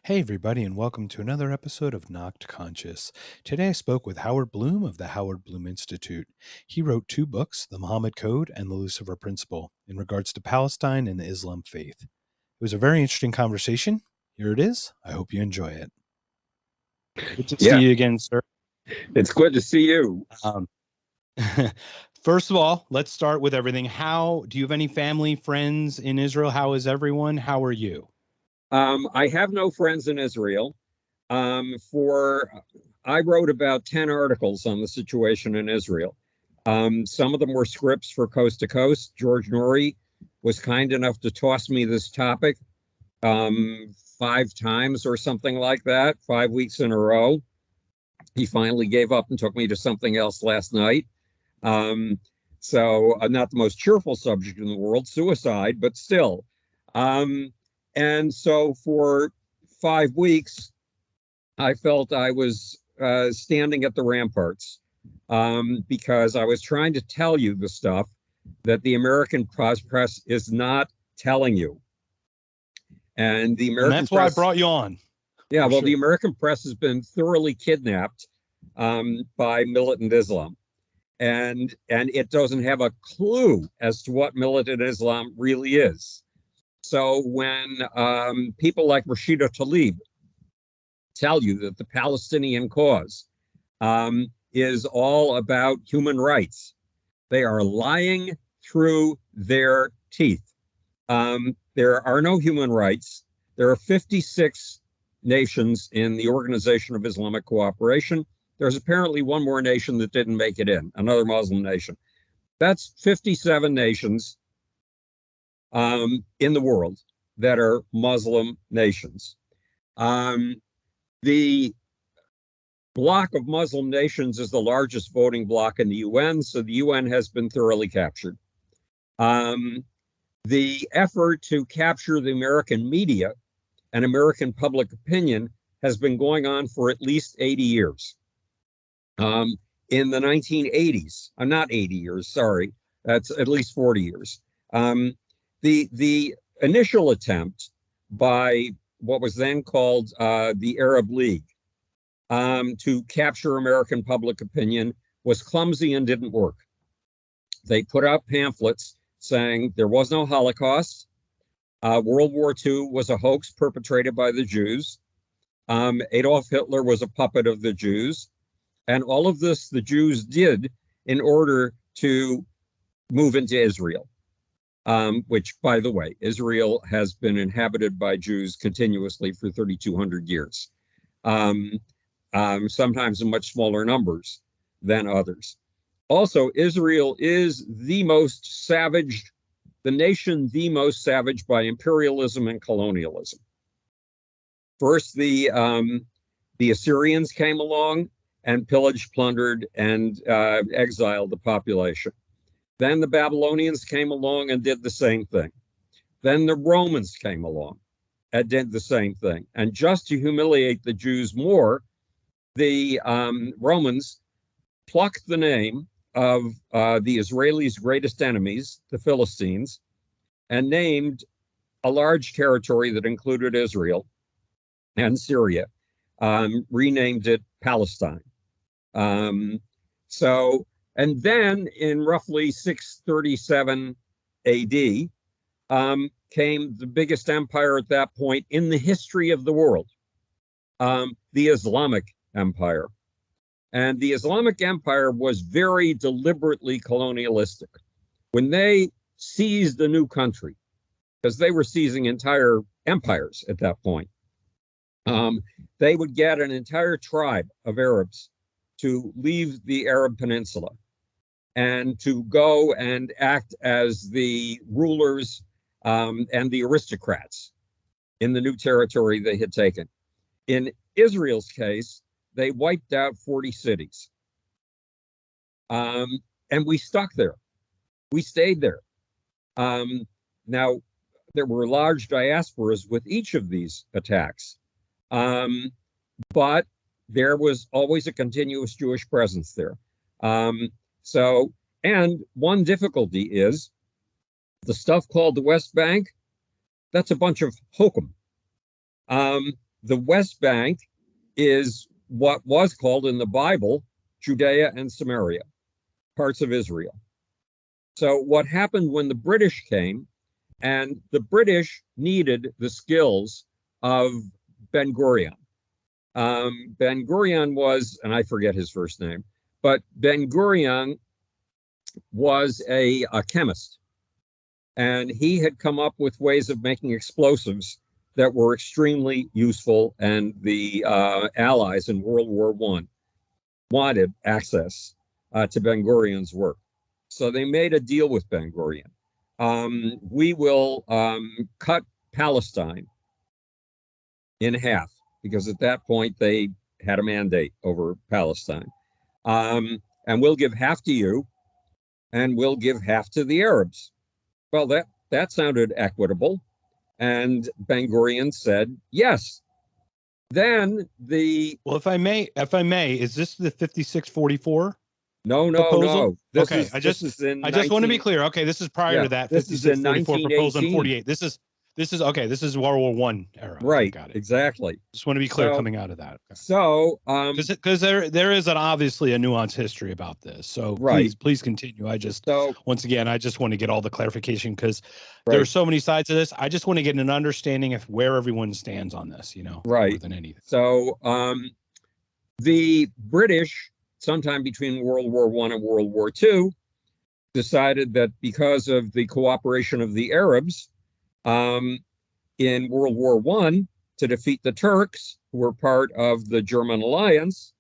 Hey, everybody, and welcome to another episode of Knocked Conscious. Today I spoke with Howard Bloom of the Howard Bloom Institute. He wrote two books, The Muhammad Code and The Lucifer Principle, in regards to Palestine and the Islam faith. It was a very interesting conversation. Here it is. I hope you enjoy it. Good to see Yeah, you again, sir. it's good to see you. First of all, let's start with everything. Do you have any family, friends in Israel? How is everyone? How are you? I have no friends in Israel. I wrote about 10 articles on the situation in Israel. Some of them were scripts for Coast to Coast. George Norrie was kind enough to toss me this topic 5 times or something like that, 5 weeks in a row. He finally gave up and took me to something else last night. Not the most cheerful subject in the world, suicide, but still. And so for 5 weeks, I felt I was standing at the ramparts because I was trying to tell you the stuff that the American press is not telling you. And the American that's why I brought you on. Yeah, well, the American press has been thoroughly kidnapped by militant Islam. And it doesn't have a clue as to what militant Islam really is. So when people like Rashida Tlaib tell you that the Palestinian cause is all about human rights, they are lying through their teeth. There are no human rights. There are 56 nations in the Organization of Islamic Cooperation. There's apparently one more nation that didn't make it in, another Muslim nation. That's 57 nations in the world that are Muslim nations. The bloc of Muslim nations is the largest voting bloc in the UN, so the UN has been thoroughly captured. The effort to capture the American media and American public opinion has been going on for at least 80 years. In the 1980s, I'm not 80 years, sorry, that's at least 40 years. The initial attempt by what was then called the Arab League to capture American public opinion was clumsy and didn't work. They put out pamphlets saying there was no Holocaust. World War II was a hoax perpetrated by the Jews. Adolf Hitler was a puppet of the Jews. And all of this the Jews did in order to move into Israel, which, by the way, Israel has been inhabited by Jews continuously for 3,200 years, sometimes in much smaller numbers than others. Also, Israel is the most savaged, the nation the most savaged by imperialism and colonialism. First, the Assyrians came along and pillaged, plundered, and exiled the population. Then the Babylonians came along and did the same thing. Then the Romans came along and did the same thing. And just to humiliate the Jews more, the Romans plucked the name of the Israelis' greatest enemies, the Philistines, and named a large territory that included Israel and Syria, renamed it Palestine. And then in roughly 637 AD came the biggest empire at that point in the history of the world, the Islamic Empire. And the Islamic Empire was very deliberately colonialistic. When they seized a new country, because they were seizing entire empires at that point, they would get an entire tribe of Arabs to leave the Arab Peninsula and to go and act as the rulers and the aristocrats in the new territory they had taken. In Israel's case, they wiped out 40 cities. And we stuck there. We stayed there. Now, there were large diasporas with each of these attacks. But there was always a continuous Jewish presence there. And one difficulty is the stuff called the West Bank, that's a bunch of hokum. the West Bank is what was called in the Bible Judea and Samaria, parts of Israel. So what happened when the British came, and the British needed the skills of Ben Gurion. Ben Gurion was, and I forget his first name, but Ben Gurion was a chemist, and he had come up with ways of making explosives that were extremely useful, and the Allies in World War I wanted access to Ben Gurion's work. So they made a deal with Ben Gurion. We will cut Palestine in half, because at that point they had a mandate over Palestine. And we'll give half to you, and we'll give half to the Arabs. Well, that sounded equitable. And Ben Gurion said, yes. Then Well, if I may, is this the 5644 no, proposal? This okay, is in I just want to be clear. Okay, this is prior to that this is in 5644 proposal in 1918. 48. This is okay. This is World War I era. Okay, Right, got it. exactly. Just want to be clear coming out of that. Okay. So, because there is obviously a nuanced history about this. So please continue. Once again, I just want to get all the clarification, because there are so many sides to this. I just want to get an understanding of where everyone stands on this, more than anything. So, the British, sometime between World War I and World War II, decided that because of the cooperation of the Arabs in World War I to defeat the Turks, who were part of the German alliance,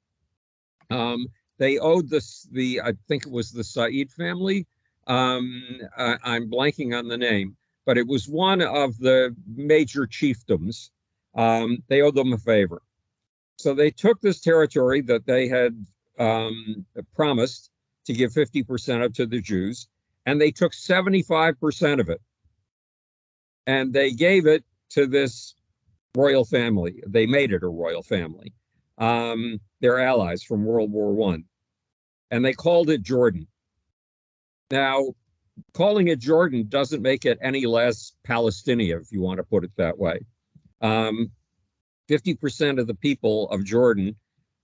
they owed I think it was the Said family. I'm blanking on the name, but it was one of the major chiefdoms. They owed them a favor. So they took this territory that they had promised to give 50% of to the Jews, and they took 75% of it. And they gave it to this royal family. They made it a royal family. They're allies from World War I. And they called it Jordan. Now, calling it Jordan doesn't make it any less Palestinian, if you want to put it that way. 50% of the people of Jordan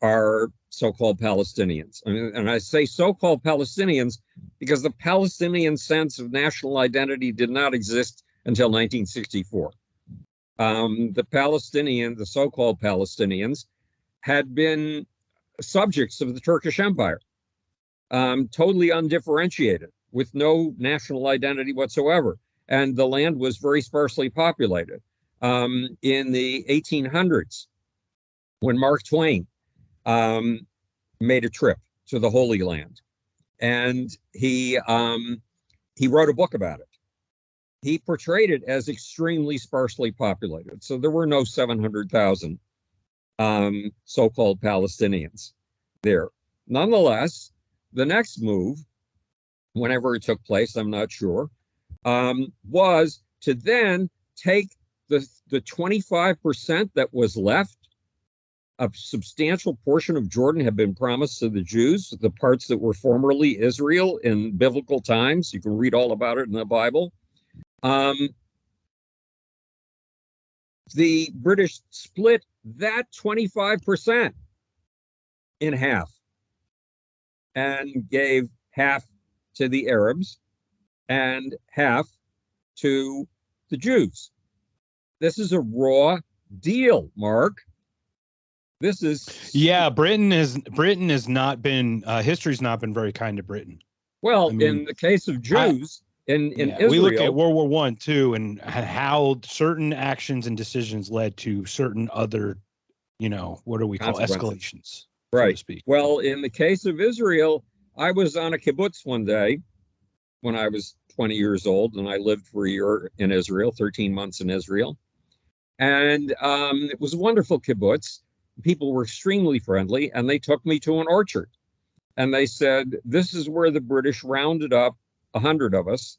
are so-called Palestinians. And I say so-called Palestinians because the Palestinian sense of national identity did not exist until 1964. The so-called Palestinians, had been subjects of the Turkish Empire, totally undifferentiated, with no national identity whatsoever. And the land was very sparsely populated. In the 1800s, when Mark Twain made a trip to the Holy Land, and he wrote a book about it. He portrayed it as extremely sparsely populated. So there were no 700,000 so-called Palestinians there. Nonetheless, the next move, whenever it took place, I'm not sure, was to then take the 25% that was left. A substantial portion of Jordan had been promised to the Jews, the parts that were formerly Israel in biblical times. You can read all about it in the Bible. The British split that 25% in half and gave half to the Arabs and half to the Jews. This is a raw deal, Mark. This is Britain has not been history's not been very kind to Britain. Well, in the case of Jews in Israel, we look at World War I too, and how certain actions and decisions led to certain other, what do we call escalations, right? So to speak. Well, in the case of Israel, I was on a kibbutz one day when I was 20 years old, and I lived for a year in Israel, 13 months in Israel, and it was a wonderful kibbutz. People were extremely friendly, and they took me to an orchard. And they said, this is where the British rounded up 100 of us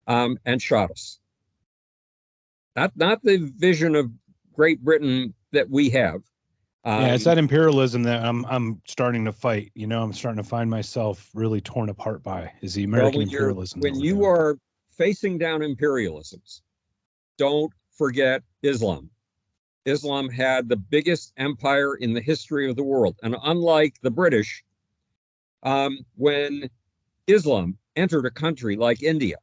and shot us. Not the vision of Great Britain that we have. It's that imperialism that I'm starting to fight. I'm starting to find myself really torn apart by, is the American imperialism. When you are facing down imperialisms, don't forget Islam. Islam had the biggest empire in the history of the world. And unlike the British, when Islam entered a country like India,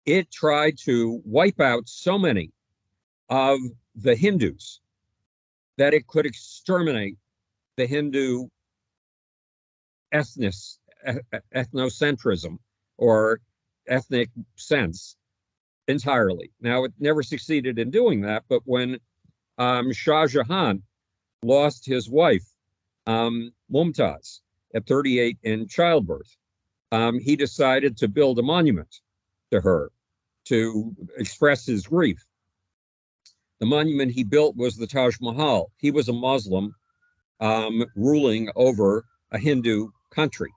it tried to wipe out so many of the Hindus that it could exterminate the Hindu ethnocentrism or ethnic sense entirely. Now, it never succeeded in doing that, but when Shah Jahan lost his wife, Mumtaz, at 38 in childbirth, he decided to build a monument to her to express his grief. The monument he built was the Taj Mahal. He was a Muslim ruling over a Hindu country.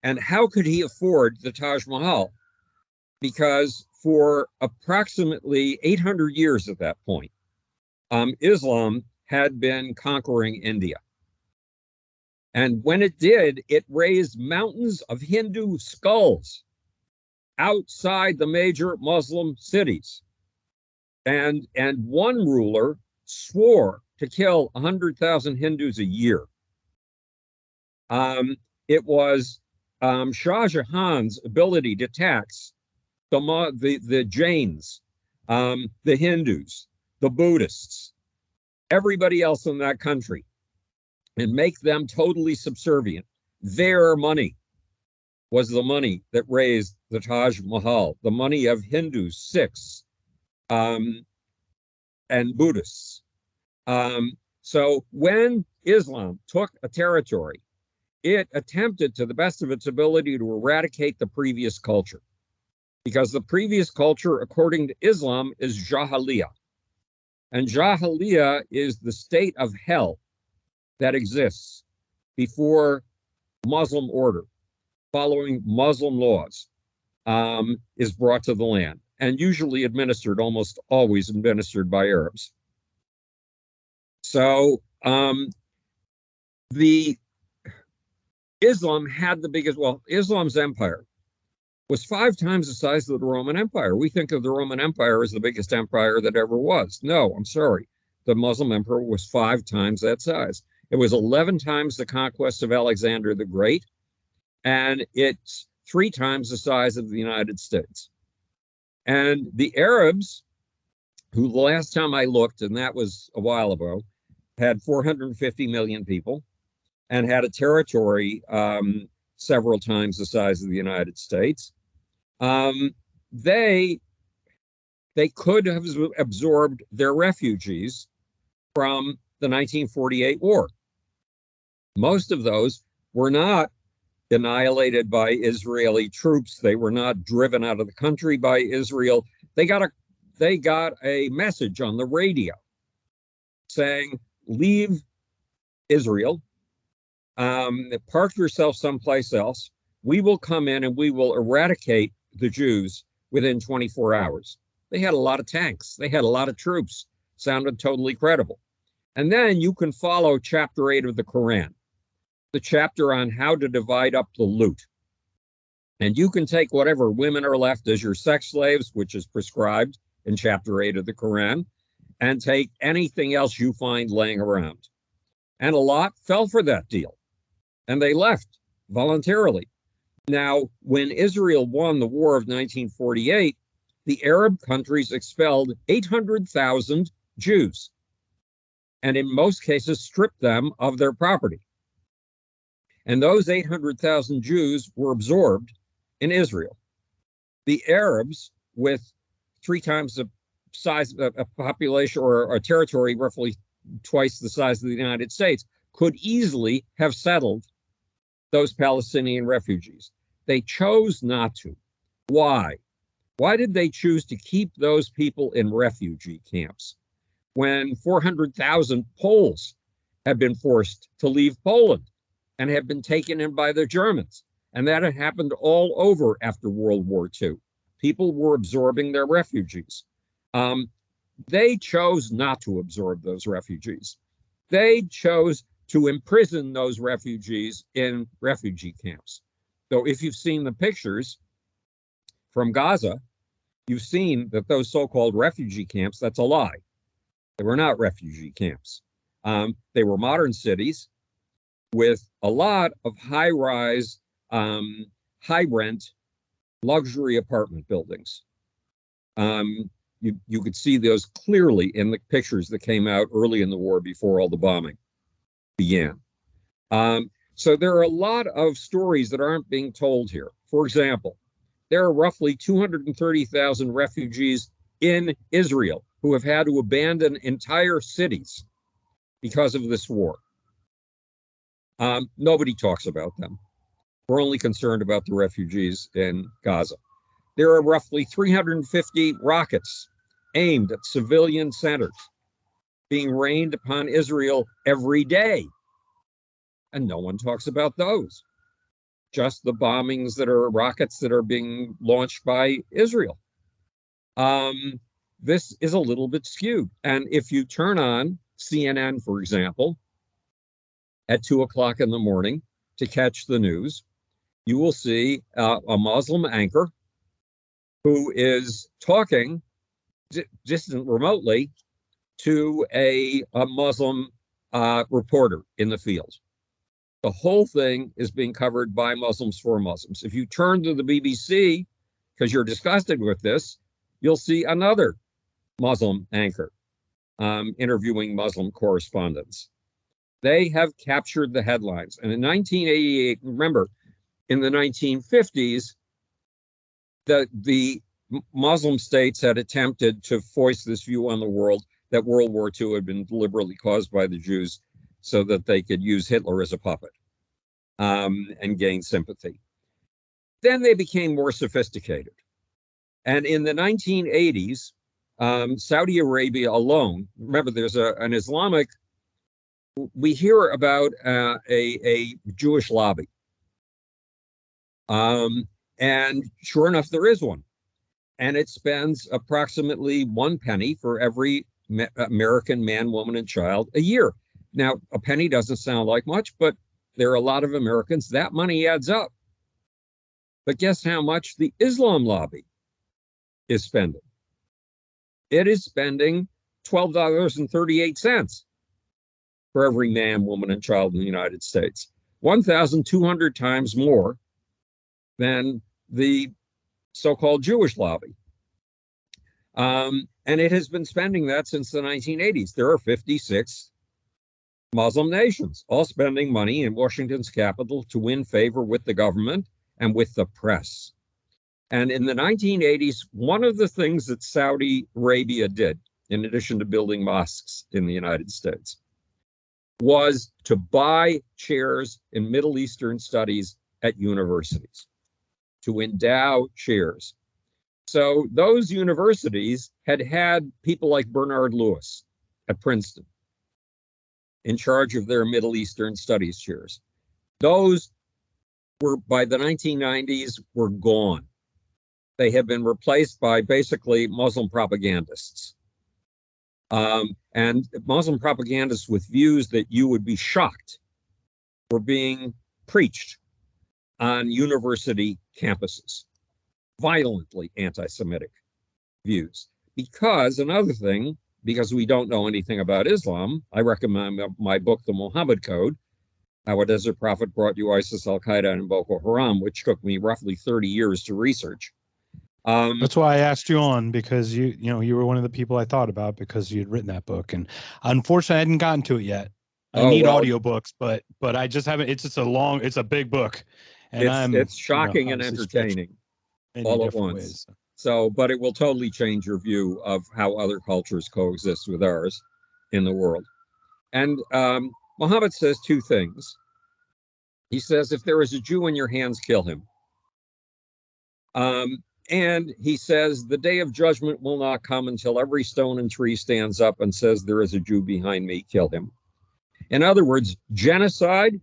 And how could he afford the Taj Mahal? Because for approximately 800 years at that point, Islam had been conquering India. And when it did, it raised mountains of Hindu skulls outside the major Muslim cities. And one ruler swore to kill 100,000 Hindus a year. It was Shah Jahan's ability to tax the Jains, the Hindus, the Buddhists, everybody else in that country, and make them totally subservient. Their money was the money that raised the Taj Mahal, the money of Hindus, Sikhs, and Buddhists. So when Islam took a territory, it attempted to the best of its ability to eradicate the previous culture. Because the previous culture, according to Islam, is Jahiliyyah. And Jahiliyyah is the state of hell that exists before Muslim order, following Muslim laws, is brought to the land, and usually administered, almost always administered by Arabs. So the Islam had the biggest, well, Islam's empire was 5 times the size of the Roman Empire. We think of the Roman Empire as the biggest empire that ever was. No, I'm sorry. The Muslim emperor was 5 times that size. It was 11 times the conquest of Alexander the Great, and it's 3 times the size of the United States. And the Arabs, who the last time I looked, and that was a while ago, had 450 million people and had a territory several times the size of the United States. They could have absorbed their refugees from the 1948 war. Most of those were not annihilated by Israeli troops. They were not driven out of the country by Israel. They got a message on the radio saying, leave Israel, park yourself someplace else. We will come in and we will eradicate the Jews within 24 hours. They had a lot of tanks. They had a lot of troops. Sounded totally credible. And then you can follow chapter 8 of the Quran, the chapter on how to divide up the loot. And you can take whatever women are left as your sex slaves, which is prescribed in chapter 8 of the Quran, and take anything else you find laying around. And a lot fell for that deal, and they left voluntarily. Now, when Israel won the war of 1948, the Arab countries expelled 800,000 Jews, and in most cases stripped them of their property. And those 800,000 Jews were absorbed in Israel. The Arabs, with 3 times the size of a population or a territory roughly twice the size of the United States, could easily have settled those Palestinian refugees. They chose not to. Why? Why did they choose to keep those people in refugee camps when 400,000 Poles had been forced to leave Poland and had been taken in by the Germans? And that had happened all over after World War II. People were absorbing their refugees. They chose not to absorb those refugees. They chose to imprison those refugees in refugee camps. So if you've seen the pictures from Gaza, you've seen that those so-called refugee camps, that's a lie. They were not refugee camps. They were modern cities with a lot of high-rise, high-rent, luxury apartment buildings. You could see those clearly in the pictures that came out early in the war before all the bombing began. So there are a lot of stories that aren't being told here. For example, there are roughly 230,000 refugees in Israel who have had to abandon entire cities because of this war. Nobody talks about them. We're only concerned about the refugees in Gaza. There are roughly 350 rockets aimed at civilian centers being rained upon Israel every day. And no one talks about those. Just the bombings that are rockets that are being launched by Israel. This is a little bit skewed. And if you turn on CNN, for example, at 2 o'clock in the morning to catch the news, you will see a Muslim anchor who is talking distant remotely to a Muslim reporter in the field. The whole thing is being covered by Muslims for Muslims. If you turn to the BBC, because you're disgusted with this, you'll see another Muslim anchor interviewing Muslim correspondents. They have captured the headlines. And in 1988, remember, in the 1950s, the Muslim states had attempted to foist this view on the world that World War II had been deliberately caused by the Jews so that they could use Hitler as a puppet and gain sympathy. Then they became more sophisticated. And in the 1980s, Saudi Arabia alone, remember, there's an Islamic, we hear about a Jewish lobby. And sure enough, there is one. And it spends approximately 1 penny for every American man, woman, and child a year. Now, a penny doesn't sound like much, but there are a lot of Americans. That money adds up. But guess how much the Islam lobby is spending? It is spending $12.38 for every man, woman, and child in the United States. 1,200 times more than the so-called Jewish lobby. And it has been spending that since the 1980s. There are 56 Muslim nations, all spending money in Washington's capital to win favor with the government and with the press. And in the 1980s, one of the things that Saudi Arabia did, in addition to building mosques in the United States, was to buy chairs in Middle Eastern studies at universities, to endow chairs. So those universities had people like Bernard Lewis at Princeton in charge of their Middle Eastern studies chairs. Those were, by the 1990s, were gone. They have been replaced by basically Muslim propagandists. And Muslim propagandists with views that you would be shocked were being preached on university campuses. Violently anti-Semitic views. Because another thing, because we don't know anything about Islam, I recommend my book, The Muhammad Code, How a Desert Prophet Brought You ISIS, Al-Qaeda, and Boko Haram, which took me roughly 30 years to research. That's why I asked you on, because you were one of the people I thought about because you had written that book, and unfortunately I hadn't gotten to it yet. I need well, audiobooks, but I just haven't. It's just it's a big book, and it's shocking and entertaining all at once. Ways. So, but it will totally change your view of how other cultures coexist with ours in the world. And Muhammad says two things. He says, if there is a Jew in your hands, kill him. And he says, the day of judgment will not come until every stone and tree stands up and says, there is a Jew behind me, kill him. In other words, genocide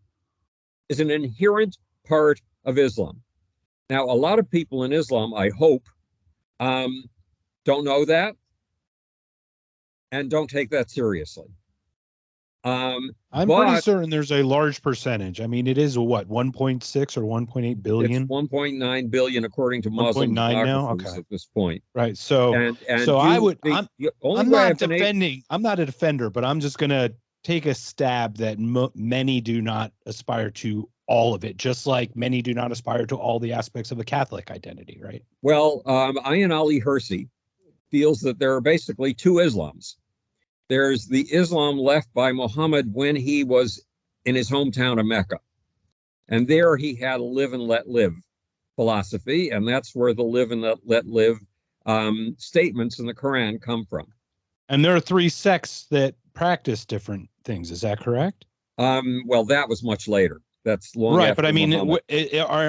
is an inherent part of Islam. Now, a lot of people in Islam, I hope, don't know that and don't take that seriously. I'm pretty But certain there's a large percentage. I mean, it is what, 1.6 or 1.8 it's billion? 1.9 billion according to Muslim 1.9 now? demographers Okay. at this point. Right. So And I you would the only I'm way not I've been able. defending, I'm not a defender, but I'm just going to take a stab that many do not aspire to all of it, just like many do not aspire to all the aspects of a Catholic identity, right? Well, Ayan Ali Hersey feels that there are basically two Islams. There's the Islam left by Muhammad when he was in his hometown of Mecca. And there he had a live and let live philosophy. And that's where the live and let live statements in the Quran come from. And there are three sects that practice different things. Is that correct? Well, that was much later. That's long Right, but I after mean, Muhammad.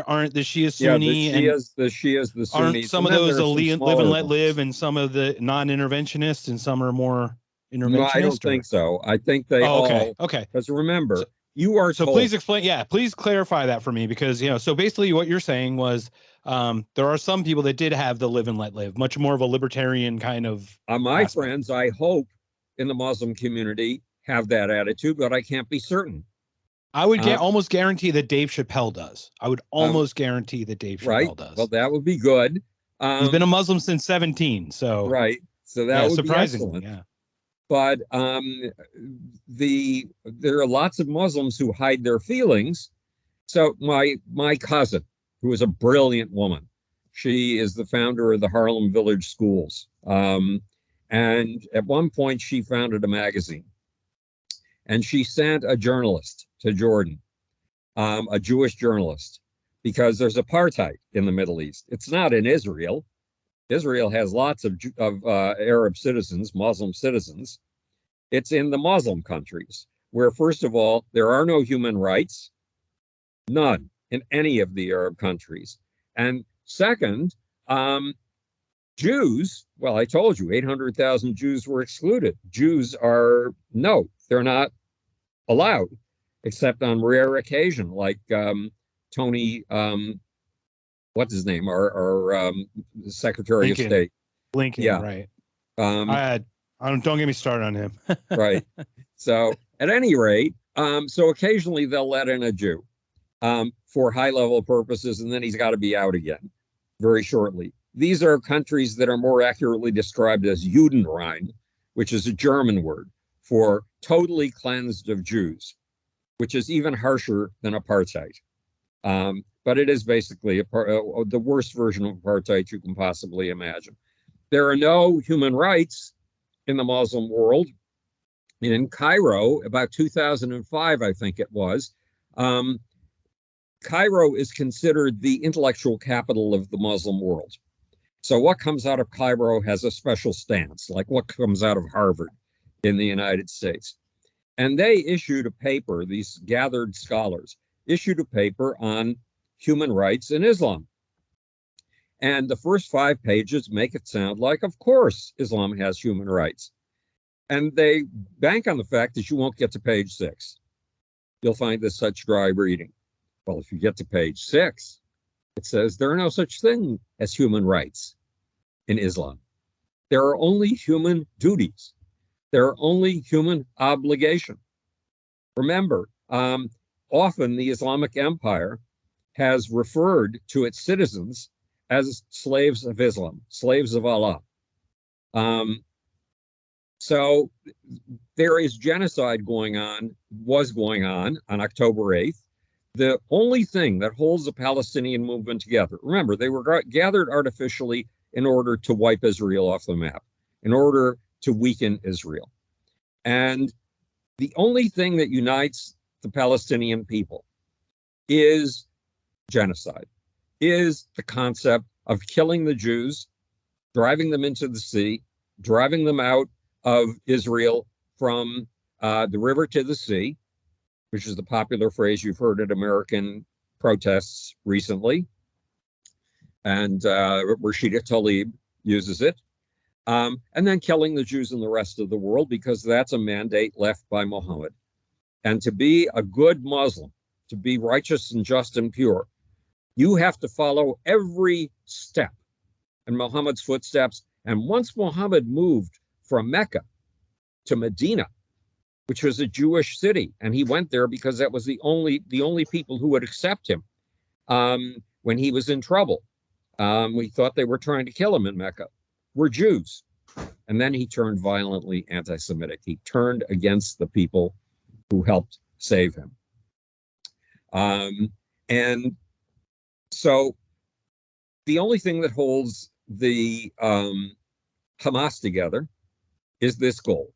aren't the Shia Yeah, Sunni and The Shias, the aren't Sunnis, some and of then those there are some live and smaller let live, ones. and some of the non-interventionists, and some are more No, I don't interventionist? think Or so. I think they oh, okay, all, okay. because So, remember, you are so please told. explain. Yeah, please clarify that for me, because so basically what you're saying was there are some people that did have the live and let live, much more of a libertarian kind of My aspect. friends, I hope in the Muslim community have that attitude, but I can't be certain. I would Um, almost guarantee that Dave Chappelle does. I would um, almost guarantee that Dave right. Chappelle Well, does. that would be good. He's been Um, a Muslim since 17, so right. So that yeah, would be surprisingly, excellent. yeah. But there are lots of Muslims who hide their feelings. So my cousin, who is a brilliant woman, she is the founder of the Harlem Village Schools. And at one point, she founded a magazine, and she sent a journalist to Jordan, a Jewish journalist, because there's apartheid in the Middle East. It's not in Israel. Israel has lots of Arab citizens, Muslim citizens. It's in the Muslim countries, where, first of all, there are no human rights, none in any of the Arab countries. And second, um, Jews, well, I told you, 800,000 Jews were excluded. Jews are, no, they're not allowed, except on rare occasion, like Tony, what's his name, our Secretary of Lincoln, State. Lincoln, Yeah. right. Um, I don't get me started on him. right. So at any rate, so occasionally they'll let in a Jew for high level purposes, and then he's got to be out again very shortly. These are countries that are more accurately described as Judenrein, which is a German word for totally cleansed of Jews, which is even harsher than apartheid. But it is basically the worst version of apartheid you can possibly imagine. There are no human rights in the Muslim world. In Cairo, about 2005, I think it was, um, Cairo is considered the intellectual capital of the Muslim world. So what comes out of Cairo has a special stance, like what comes out of Harvard in the United States. And they issued a paper, these gathered scholars issued a paper on human rights in Islam. And the first 5 pages make it sound like, of course, Islam has human rights. And they bank on the fact that you won't get to page 6. You'll find this such dry reading. Well, if you get to page 6, it says there are no such thing as human rights in Islam. There are only human duties. There are only human obligation. Remember, often the Islamic Empire has referred to its citizens as slaves of Islam, slaves of Allah. Um, so there is genocide was going on October 8th. The only thing that holds the Palestinian movement together, remember, they were gathered artificially in order to wipe Israel off the map, in order to weaken Israel. And the only thing that unites the Palestinian people is genocide, is the concept of killing the Jews, driving them into the sea, driving them out of Israel from the river to the sea, which is the popular phrase you've heard at American protests recently. And Rashida Tlaib uses it. And then killing the Jews in the rest of the world, because that's a mandate left by Muhammad. And to be a good Muslim, to be righteous and just and pure, you have to follow every step in Muhammad's footsteps. And once Muhammad moved from Mecca to Medina, which was a Jewish city, and he went there because that was the only people who would accept him when he was in trouble. We thought they were trying to kill him in Mecca. Were Jews. And then he turned violently anti-Semitic. He turned against the people who helped save him. And so the only thing that holds the Hamas together is this goal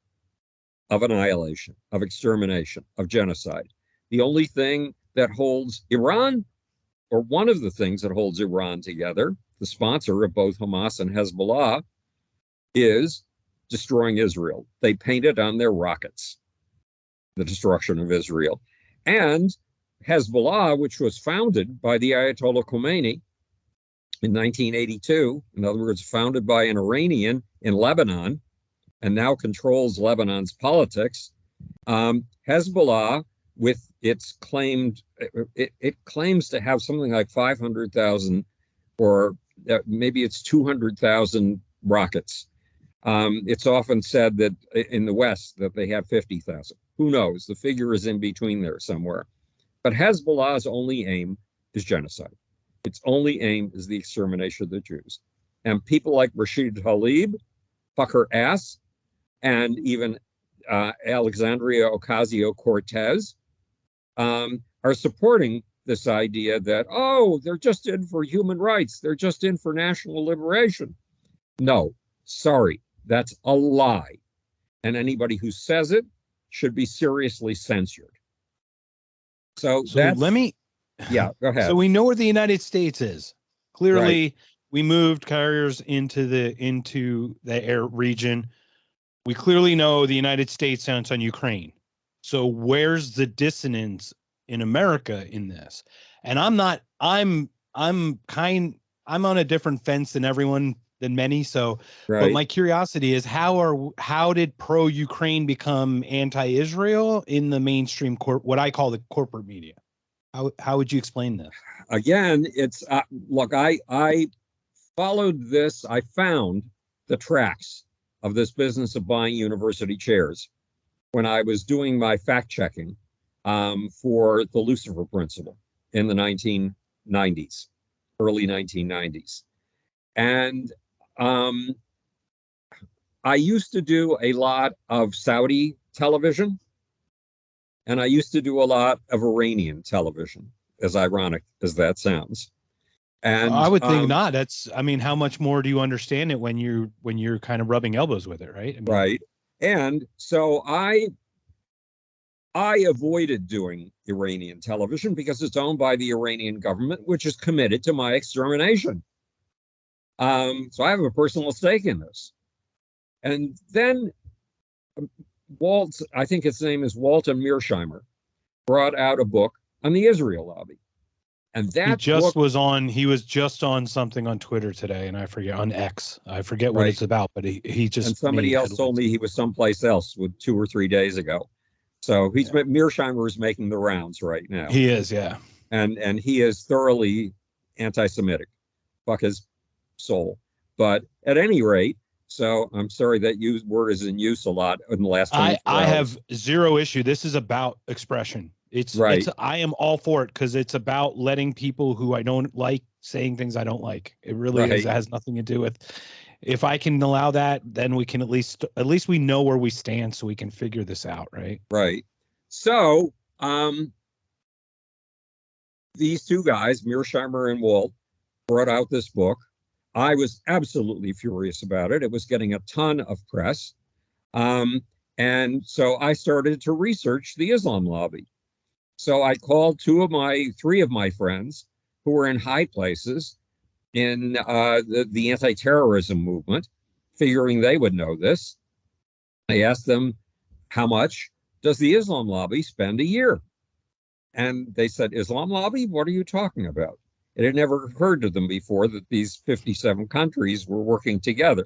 of annihilation, of extermination, of genocide. The only thing that holds Iran, or one of the things that holds Iran together, the sponsor of both Hamas and Hezbollah, is destroying Israel. They paint it on their rockets, the destruction of Israel. And Hezbollah, which was founded by the Ayatollah Khomeini in 1982, in other words, founded by an Iranian in Lebanon, and now controls Lebanon's politics. Hezbollah, with its claimed, it claims to have something like 500,000, or maybe it's 200,000 rockets. It's often said that in the West that they have 50,000. Who knows? The figure is in between there somewhere. But Hezbollah's only aim is genocide. Its only aim is the extermination of the Jews. And people like Rashid Tlaib, fuck her ass, and even Alexandria Ocasio-Cortez are supporting this idea that, oh, they're just in for human rights. They're just in for national liberation. No, sorry, that's a lie. And anybody who says it should be seriously censored. So let me. Yeah, go ahead. So we know where the United States is. Clearly, right. We moved carriers into the air region. We clearly know the United States sounds on Ukraine. So where's the dissonance in America in this? And I'm on a different fence than many. So, right. But my curiosity is how did pro-Ukraine become anti-Israel in the mainstream what I call the corporate media? How would you explain this? Again, it's look, I followed this. I found the tracks of this business of buying university chairs when I was doing my fact checking for the Lucifer principle in the 1990s, early 1990s. And I used to do a lot of Saudi television, and I used to do a lot of Iranian television, as ironic as that sounds. And I would think not. How much more do you understand it when you're kind of rubbing elbows with it, right? Right. And so I avoided doing Iranian television because it's owned by the Iranian government, which is committed to my extermination. So I have a personal stake in this. And then Walt, I think his name is Walter Mearsheimer, brought out a book on the Israel lobby. And that he was just on something on Twitter today, and I forget, on X. I forget what it's about, but he just, and somebody else told me he was someplace else 2 or 3 days ago. So Mearsheimer is making the rounds right now. He is, yeah. And he is thoroughly anti-Semitic. Fuck his soul. But at any rate, so I'm sorry that word is in use a lot in the last 24 hours. I have zero issue. This is about expression. I am all for it because it's about letting people who I don't like saying things I don't like. It really is. It has nothing to do with. If I can allow that, then we can at least we know where we stand, so we can figure this out, right? Right. So these two guys, Mearsheimer and Walt, brought out this book. I was absolutely furious about it. It was getting a ton of press. And so I started to research the Islam lobby. So I called three of my friends who were in high places in the anti-terrorism movement, figuring they would know this. I asked them, how much does the Islam lobby spend a year? And they said, Islam lobby? What are you talking about? It had never occurred to them before that these 57 countries were working together,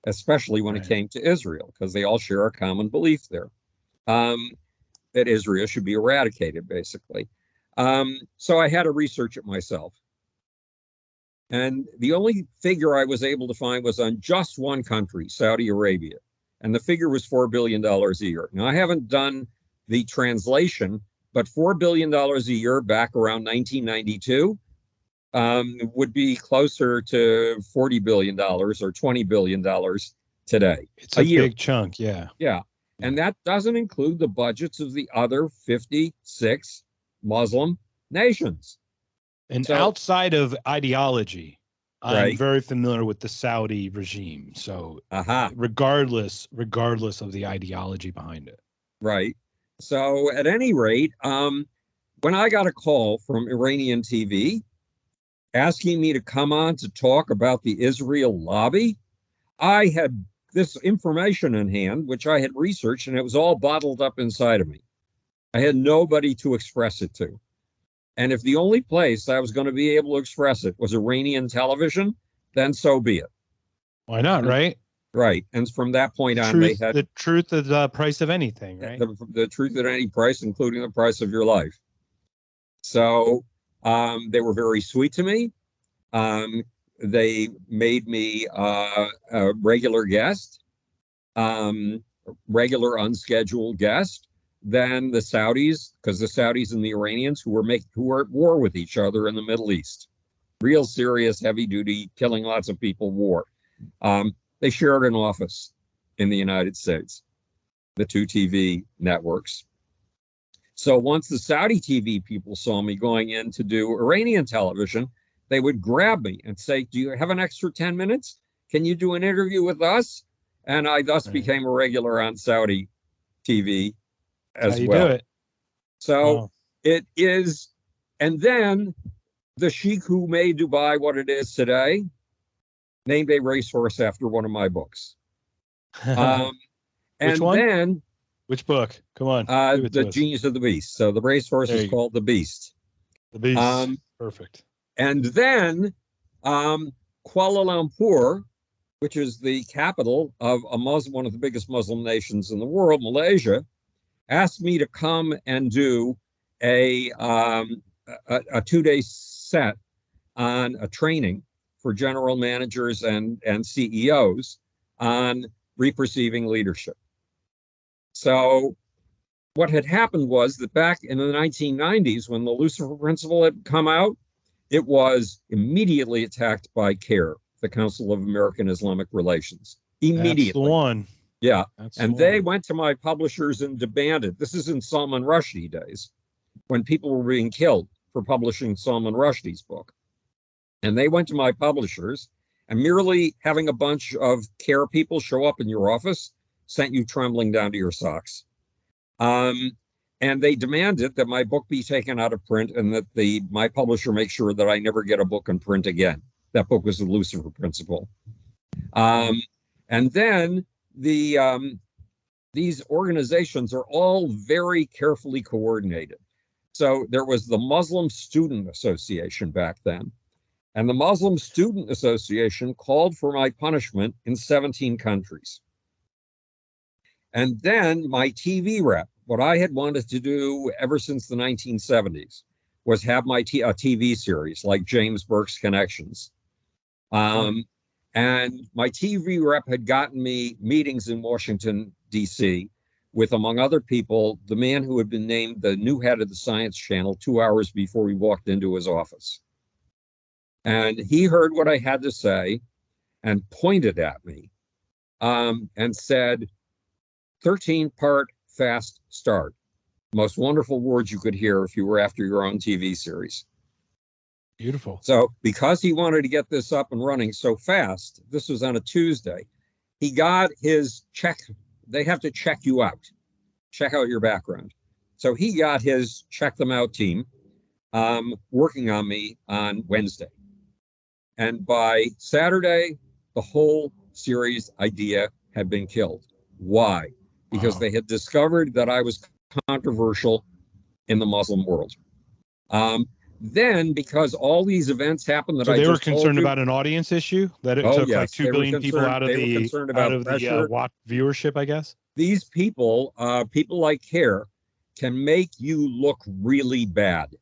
especially when it came to Israel, because they all share a common belief there. That Israel should be eradicated, basically. So I had to research it myself. And the only figure I was able to find was on just one country, Saudi Arabia. and the figure was $4 billion a year. Now, I haven't done the translation, but $4 billion a year back around 1992 would be closer to $40 billion or $20 billion today, It's a a year. big chunk. Yeah. Yeah. Yeah. And that doesn't include the budgets of the other 56 Muslim nations. And So, outside of ideology, I'm right. very familiar with the Saudi regime. So Aha. regardless of the ideology behind it. Right. So, at any rate, when I got a call from Iranian TV asking me to come on to talk about the Israel lobby, I had this information in hand, which I had researched, and it was all bottled up inside of me. I had nobody to express it to. And if the only place I was going to be able to express it was Iranian television, then so be it. Why not, And, right? right. And from that point on, they had The truth is the price of anything, right? the truth at any price, including the price of your life. So they were very sweet to me. Um, they made me a regular guest, um, regular unscheduled guest. Then the Saudis, because the Saudis and the Iranians who were at war with each other in the Middle East, real serious, heavy duty, killing lots of people war. They shared an office in the United States, the two TV networks. So once the Saudi TV people saw me going in to do Iranian television, they would grab me and say, "Do you have an extra 10 minutes? Can you do an interview with us?" And I thus Right. became a regular on Saudi TV That's how as you do well. it. So Wow. it is, and then the sheik who made Dubai what it is today named a racehorse after one of my books. Um, Which and one? then Which book? Come on, give it the to us. Genius of the Beast. So the racehorse There is you go. called the Beast. The Beast. Um, Perfect. and then um, Kuala Lumpur, which is the capital of one of the biggest Muslim nations in the world, Malaysia, asked me to come and do a, um, a 2 day set on a training for general managers and CEOs on reperceiving leadership. So what had happened was that back in the 1990s, when the Lucifer Principle had come out, it was immediately attacked by CAIR, the Council of American Islamic Relations. That's the Immediately. one. Yeah. That's the And they one. went to my publishers and demanded, this is in Salman Rushdie days, when people were being killed for publishing Salman Rushdie's book. And they went to my publishers, and merely having a bunch of CAIR people show up in your office sent you trembling down to your socks. Um, and they demanded that my book be taken out of print and that my publisher make sure that I never get a book in print again. That book was the Lucifer Principle. Wow. And then these organizations are all very carefully coordinated. So there was the Muslim Student Association back then, and the Muslim Student Association called for my punishment in 17 countries. And then my TV rep, what I had wanted to do ever since the 1970s, was have a TV series like James Burke's Connections. And my TV rep had gotten me meetings in Washington, D.C., with, among other people, the man who had been named the new head of the Science Channel 2 hours before we walked into his office. And he heard what I had to say and pointed at me and said, 13-part fast start. Most wonderful words you could hear if you were after your own TV series. Beautiful. So because he wanted to get this up and running so fast, this was on a Tuesday, he got his check. They have to check you out, check out your background. So he got his check them out team working on me on Wednesday. And by Saturday, the whole series idea had been killed. Why? Because Wow. they had discovered that I was controversial in the Muslim world. Then, because all these events happened that So I they were just told concerned you, about an audience issue that it oh took like yes, 2 billion people they were concerned out about of the pressure. watch viewership, I guess. These people, people like CAIR, can make you look really bad.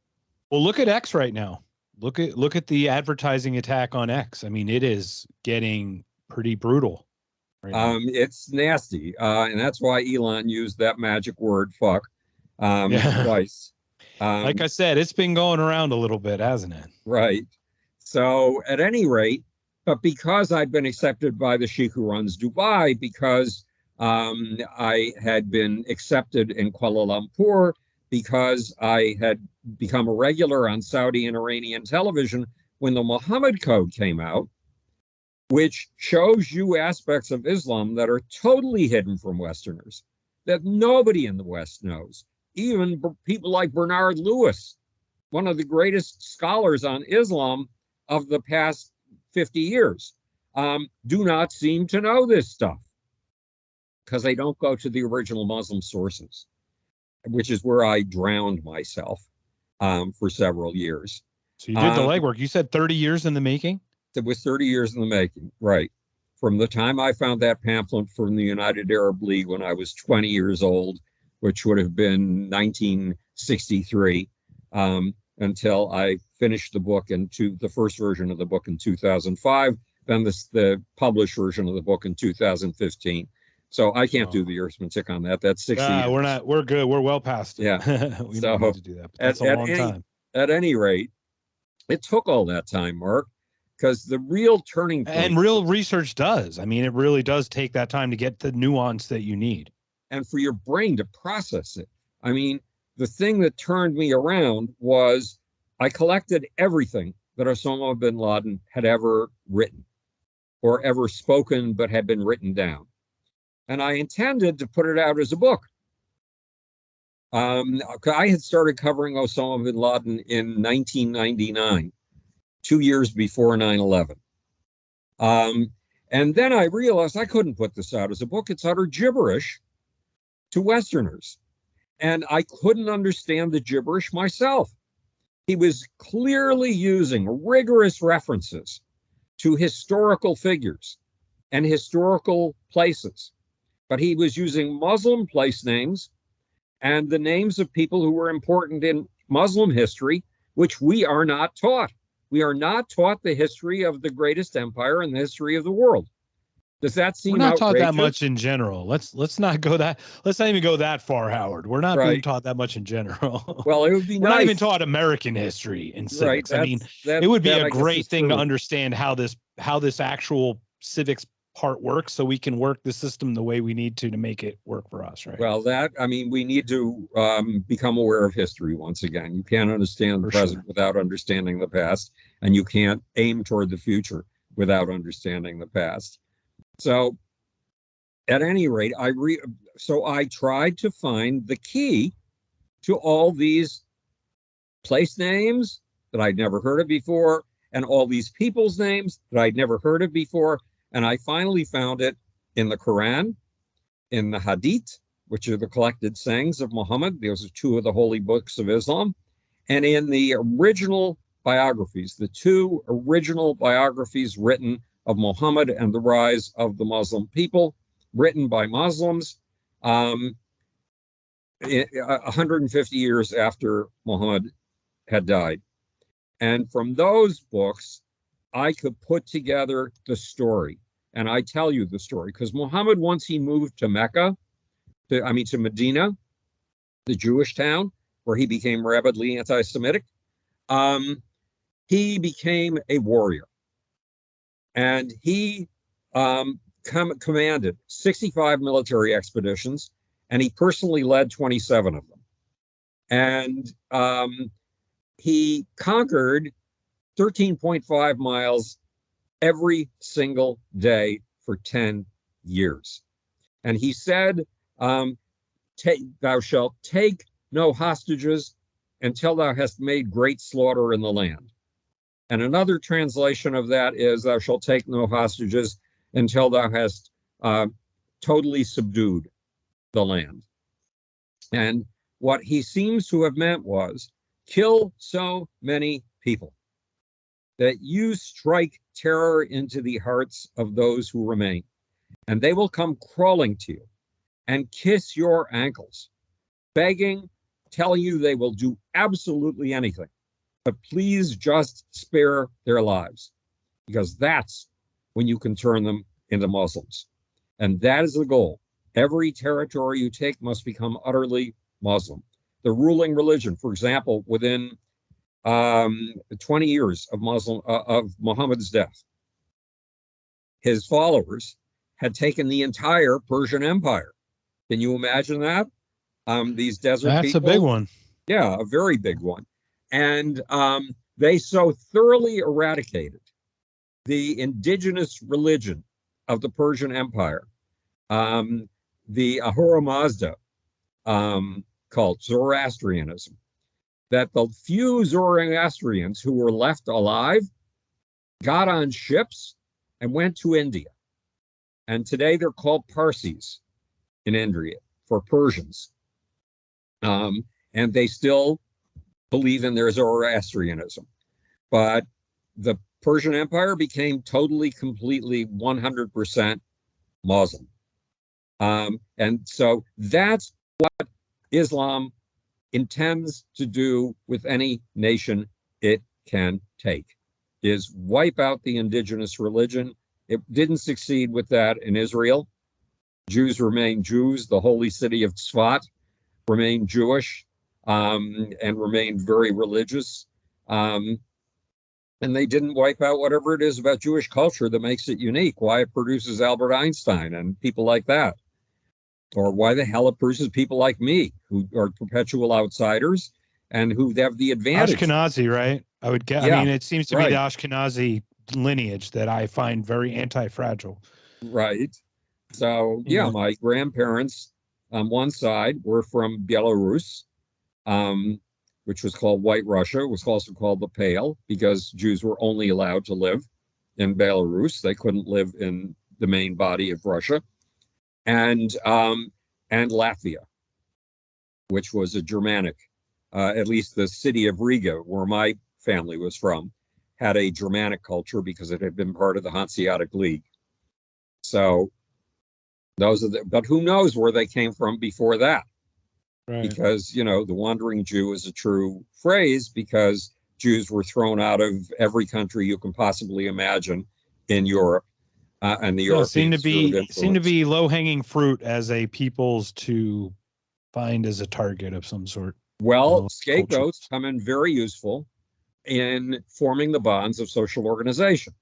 Well, look at X right now. Look at the advertising attack on X. I mean, it is getting pretty brutal. Right on. It's nasty, and that's why Elon used that magic word "fuck" Yeah. twice. Like Um, I said, it's been going around a little bit, hasn't it? right. So, at any rate, but because I'd been accepted by the sheikh who runs Dubai, because I had been accepted in Kuala Lumpur, because I had become a regular on Saudi and Iranian television when the Muhammad Code came out, which shows you aspects of Islam that are totally hidden from Westerners, that nobody in the West knows. Even people like Bernard Lewis, one of the greatest scholars on Islam of the past 50 years, do not seem to know this stuff because they don't go to the original Muslim sources, which is where I drowned myself for several years. So you did the Um, legwork. You said 30 years in the making? it was 30 years in the making, right? From the time I found that pamphlet from the United Arab League when I was 20 years old, which would have been 1963, until I finished the book into the first version of the book in 2005, then the published version of the book in 2015. So I can't do So the arithmetic on that. That's 60 we're years. not, we're good. We're well past it. Yeah. We don't need So to do that, but at, that's a at long any time. at any rate, it took all that time, Mark, because the real turning point, And real research does. I mean, it really does take that time to get the nuance that you need. and for your brain to process it. I mean, the thing that turned me around was I collected everything that Osama bin Laden had ever written or ever spoken, but had been written down. And I intended to put it out as a book. I had started covering Osama bin Laden in 1999, 2 years before 9/11. Um, and then I realized I couldn't put this out as a book. It's utter gibberish to Westerners. And I couldn't understand the gibberish myself. He was clearly using rigorous references to historical figures and historical places, but he was using Muslim place names and the names of people who were important in Muslim history, which we are not taught. We are not taught the history of the greatest empire in the history of the world. Does that We're seem not taught that much outrageous? in general. Let's not go that. Let's not even go that far, Howard. We're not being Right. taught that much in general. Well, it would be We're not even nice. taught American history in Right. civics. I mean, That it would be that a I guess great is thing to true. understand how this actual civics part works, so we can work the system the way we need to make it work for us, right? Well, I mean, we need to become aware of history once again. You can't understand the For present sure. without understanding the past, and you can't aim toward the future without understanding the past. So, at any rate, so I tried to find the key to all these place names that I'd never heard of before, and all these people's names that I'd never heard of before, and I finally found it in the Quran, in the Hadith, which are the collected sayings of Muhammad. Those are two of the holy books of Islam. And in the original biographies, the two original biographies written of Muhammad and the rise of the Muslim people, written by Muslims 150 years after Muhammad had died. And from those books, I could put together the story. And I tell you the story because Muhammad, once he moved to Mecca, to Medina, the Jewish town, where he became rabidly anti Semitic, um, he became a warrior. And he commanded 65 military expeditions, and he personally led 27 of them. And he conquered 13.5 miles every single day for 10 years. And he said, um, thou shalt take no hostages until thou hast made great slaughter in the land. And another translation of that is, thou shalt take no hostages until thou hast totally subdued the land. And what he seems to have meant was kill so many people that you strike terror into the hearts of those who remain, and they will come crawling to you and kiss your ankles, begging, telling you they will do absolutely anything, but please just spare their lives, because that's when you can turn them into Muslims. And that is the goal. Every territory you take must become utterly Muslim. The ruling religion, for example, within 20 years of Muhammad's death, his followers had taken the entire Persian Empire. Can you imagine that? These desert That's a big people, one. yeah, a very big one. And they so thoroughly eradicated the indigenous religion of the Persian Empire, the Ahura Mazda cult, Zoroastrianism, that the few Zoroastrians who were left alive got on ships and went to India. And today they're called Parsis in India for Persians. And they still believe in their Zoroastrianism. But the Persian Empire became totally, completely, 100% Muslim. And so that's what Islam intends to do with any nation it can take, is wipe out the indigenous religion. It didn't succeed with that in Israel. Jews remain Jews. The holy city of Tzfat remained Jewish, and remained very religious. And they didn't wipe out whatever it is about Jewish culture that makes it unique, why it produces Albert Einstein and people like that, or why the hell it produces people like me, who are perpetual outsiders and who have the advantage. Ashkenazi, right? I would get. I Yeah, mean, it seems to be the right, Ashkenazi lineage that I find very anti-fragile. right. So, yeah, Yeah. my grandparents on one side were from Belarus, um, which was called White Russia. It was also called the Pale because Jews were only allowed to live in Belarus. They couldn't live in the main body of Russia. And Latvia, which was a Germanic, at least the city of Riga, where my family was from, had a Germanic culture because it had been part of the Hanseatic League. So those are but who knows where they came from before that? Right. Because, the wandering Jew is a true phrase because Jews were thrown out of every country you can possibly imagine in Europe, and the No, European sphere of seem to influence. be low-hanging fruit as a peoples to find as a target of some sort. Well, Culture. scapegoats come in very useful in forming the bonds of social organization.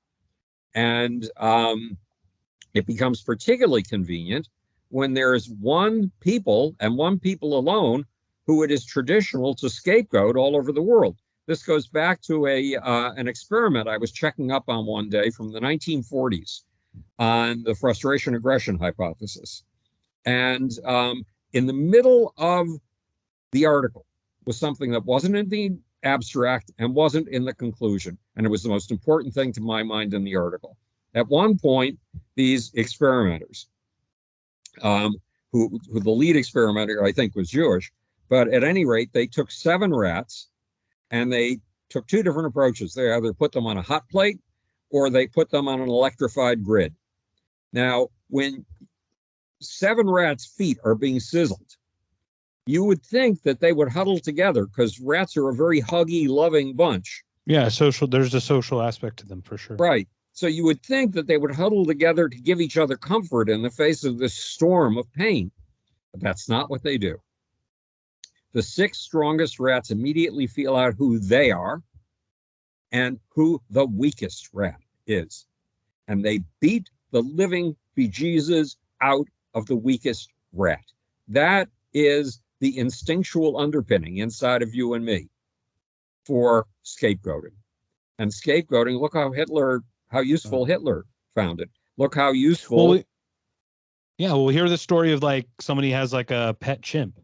And it becomes particularly convenient when there is one people and one people alone who it is traditional to scapegoat all over the world. This goes back to an experiment I was checking up on one day from the 1940s on the frustration aggression hypothesis. And in the middle of the article was something that wasn't in the abstract and wasn't in the conclusion. And it was the most important thing to my mind in the article. At one point, these experimenters, who the lead experimenter, I think, was Jewish, but at any rate, they took 7 rats and they took 2 different approaches. They either put them on a hot plate or they put them on an electrified grid. Now, when 7 rats' feet are being sizzled, you would think that they would huddle together because rats are a very huggy, loving bunch. Yeah, social. There's a social aspect to them for sure. Right. So you would think that they would huddle together to give each other comfort in the face of this storm of pain. But that's not what they do. The 6 strongest rats immediately feel out who they are and who the weakest rat is. And they beat the living bejesus out of the weakest rat. That is the instinctual underpinning inside of you and me for scapegoating. And scapegoating, look how useful Hitler found it. Look how useful. Well, we hear the story of like somebody has like a pet chimp,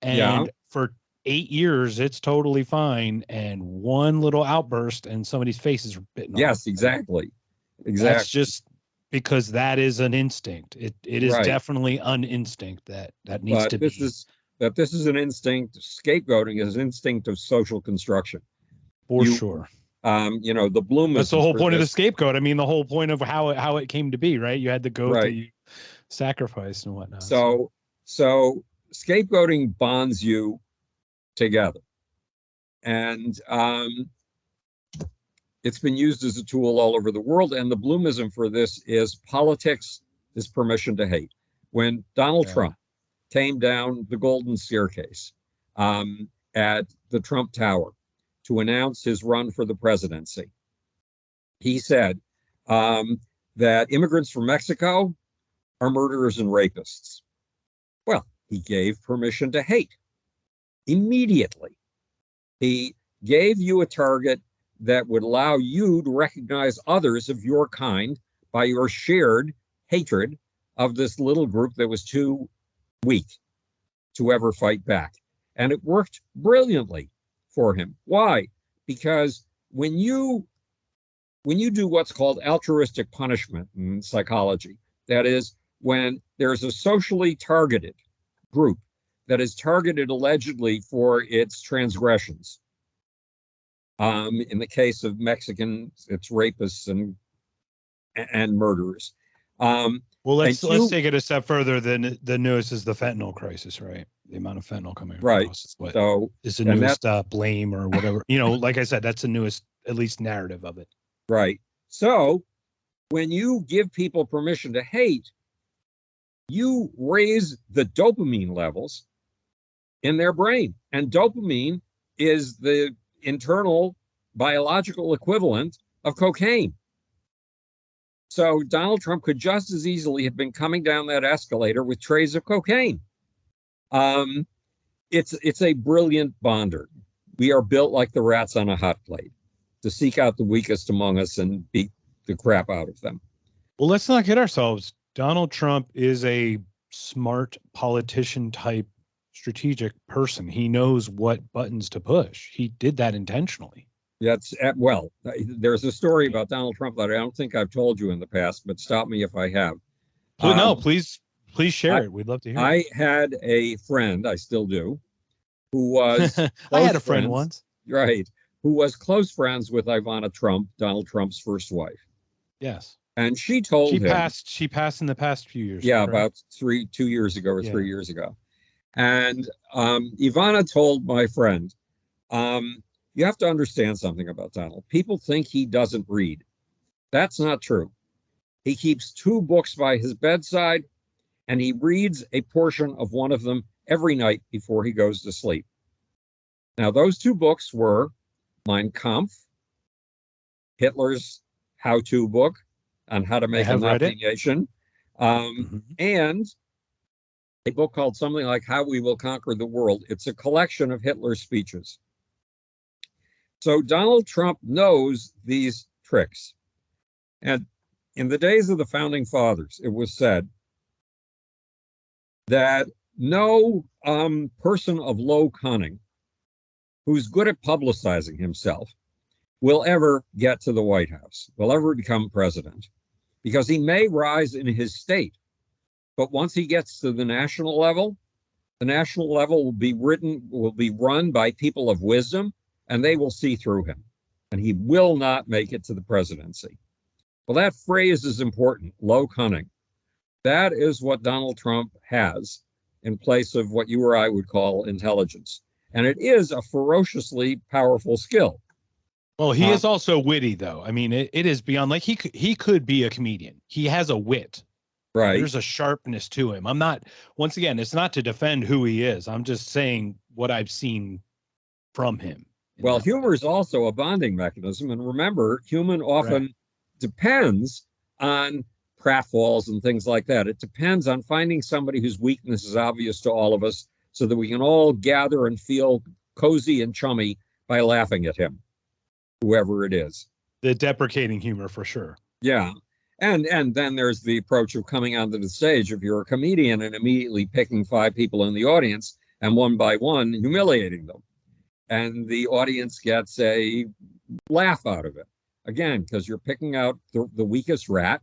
and for 8 years it's totally fine, and one little outburst and somebody's face is bitten off. Yes, exactly. That's just because that is an instinct. It is definitely an instinct that needs to be. This is an instinct. Scapegoating is an instinct of social construction. For sure. The Bloom. That's the whole point of the scapegoat. I mean, the whole point of how it came to be, right? You had the goat that you sacrificed and whatnot. So scapegoating bonds you together, and it's been used as a tool all over the world. And the Bloomism for this is politics this permission to hate. When Donald Yeah. Trump came down the Golden Staircase at the Trump Tower to announce his run for the presidency, he said that immigrants from Mexico are murderers and rapists. Well, he gave permission to hate immediately. He gave you a target that would allow you to recognize others of your kind by your shared hatred of this little group that was too weak to ever fight back. And it worked brilliantly for him. Why? Because when you do what's called altruistic punishment in psychology, that is, when there's a socially targeted group that is targeted allegedly for its transgressions. In the case of Mexicans, it's rapists and murderers. Well, let's take it a step further. Than the newest is the fentanyl crisis, right? The amount of fentanyl coming across is what is the newest blame or whatever. Like I said, that's the newest, at least, narrative of it. Right. So when you give people permission to hate, you raise the dopamine levels in their brain. And dopamine is the internal biological equivalent of cocaine. So Donald Trump could just as easily have been coming down that escalator with trays of cocaine. It's a brilliant bonder. We are built like the rats on a hot plate to seek out the weakest among us and beat the crap out of them. Well, let's not kid ourselves. Donald Trump is a smart politician type strategic person. He knows what buttons to push. He did that intentionally. Well, there's a story about Donald Trump that I don't think I've told you in the past, but stop me if I have. No, please share it. We'd love to hear it. I had a friend, I still do, who was I had a friend once. Right. Who was close friends with Ivana Trump, Donald Trump's first wife. Yes. And she told him she passed in the past few years. Yeah, correct? About 2 years ago or 3 years ago. And Ivana told my friend, you have to understand something about Donald. People think he doesn't read. That's not true. He keeps 2 books by his bedside, and he reads a portion of one of them every night before he goes to sleep. Now, those 2 books were Mein Kampf, Hitler's how-to book on how to make a Nazi nation, and a book called something like How We Will Conquer the World. It's a collection of Hitler's speeches. So Donald Trump knows these tricks. And in the days of the founding fathers, it was said that no person of low cunning who's good at publicizing himself will ever get to the White House, will ever become president, because he may rise in his state. But once he gets to the national level will be run by people of wisdom, and they will see through him, and he will not make it to the presidency. Well, that phrase is important, low cunning. That is what Donald Trump has in place of what you or I would call intelligence. And it is a ferociously powerful skill. Well, he is also witty, though. I mean, it is beyond, like, he could be a comedian. He has a wit. Right. There's a sharpness to him. I'm not, once again, it's not to defend who he is. I'm just saying what I've seen from him. Well, humor is also a bonding mechanism. And remember, human often depends on pratfalls and things like that. It depends on finding somebody whose weakness is obvious to all of us so that we can all gather and feel cozy and chummy by laughing at him, whoever it is. The deprecating humor, for sure. Yeah. And then there's the approach of coming onto the stage if you're a comedian and immediately picking 5 people in the audience and one by one humiliating them. And the audience gets a laugh out of it. Again, because you're picking out the weakest rat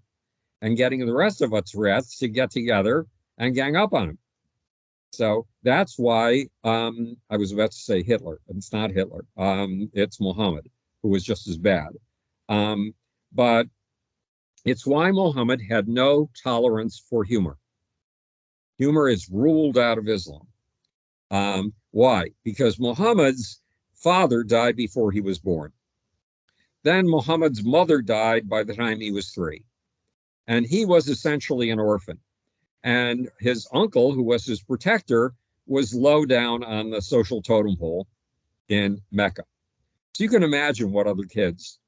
and getting the rest of us rats to get together and gang up on him. So that's why I was about to say Hitler. It's not Hitler. It's Muhammad, who was just as bad. But it's why Muhammad had no tolerance for humor. Humor is ruled out of Islam. Why? Because Muhammad's father died before he was born. Then Muhammad's mother died by the time he was 3. And he was essentially an orphan. And his uncle, who was his protector, was low down on the social totem pole in Mecca. So you can imagine what other kids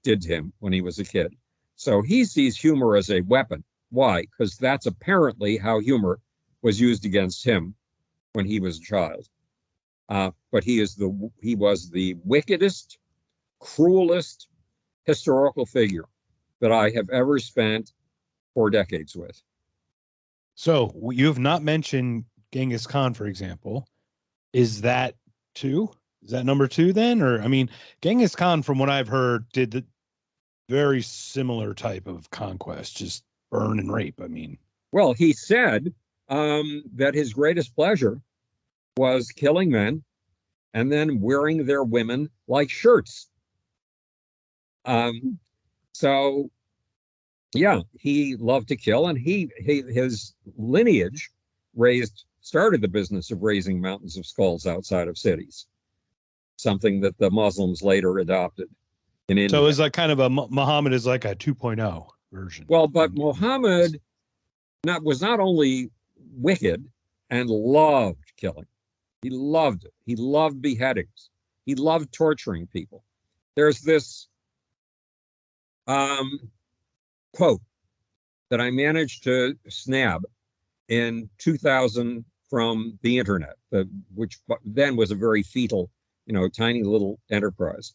did to him when he was a kid. So he sees humor as a weapon. Why? Because that's apparently how humor was used against him when he was a child. But he was the wickedest, cruelest historical figure that I have ever spent 4 decades with. So you have not mentioned Genghis Khan, for example. Is that two? Is that number two then? Or I mean, Genghis Khan, from what I've heard, did the very similar type of conquest, just burn and rape. I mean, Well, he said that his greatest pleasure was killing men and then wearing their women like shirts. Um, so yeah, he loved to kill, and his lineage started the business of raising mountains of skulls outside of cities, something that the Muslims later adopted in so India. is like kind of a Muhammad is like a 2.0 version. Well, but Muhammad was not only wicked and loved killing, he loved it. He loved beheadings. He loved torturing people. There's this um, quote that I managed to snab in 2000 from the internet, which then was a very fetal, tiny little enterprise.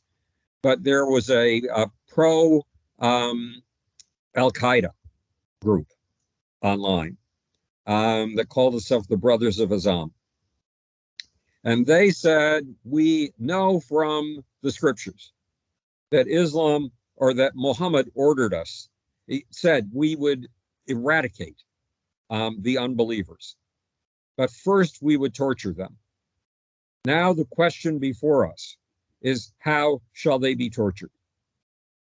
But there was a pro Al Qaeda group online that called itself the Brothers of Islam. And they said, we know from the scriptures that Islam, or that Muhammad ordered us. He said we would eradicate the unbelievers. But first, we would torture them. Now, the question before us is, how shall they be tortured?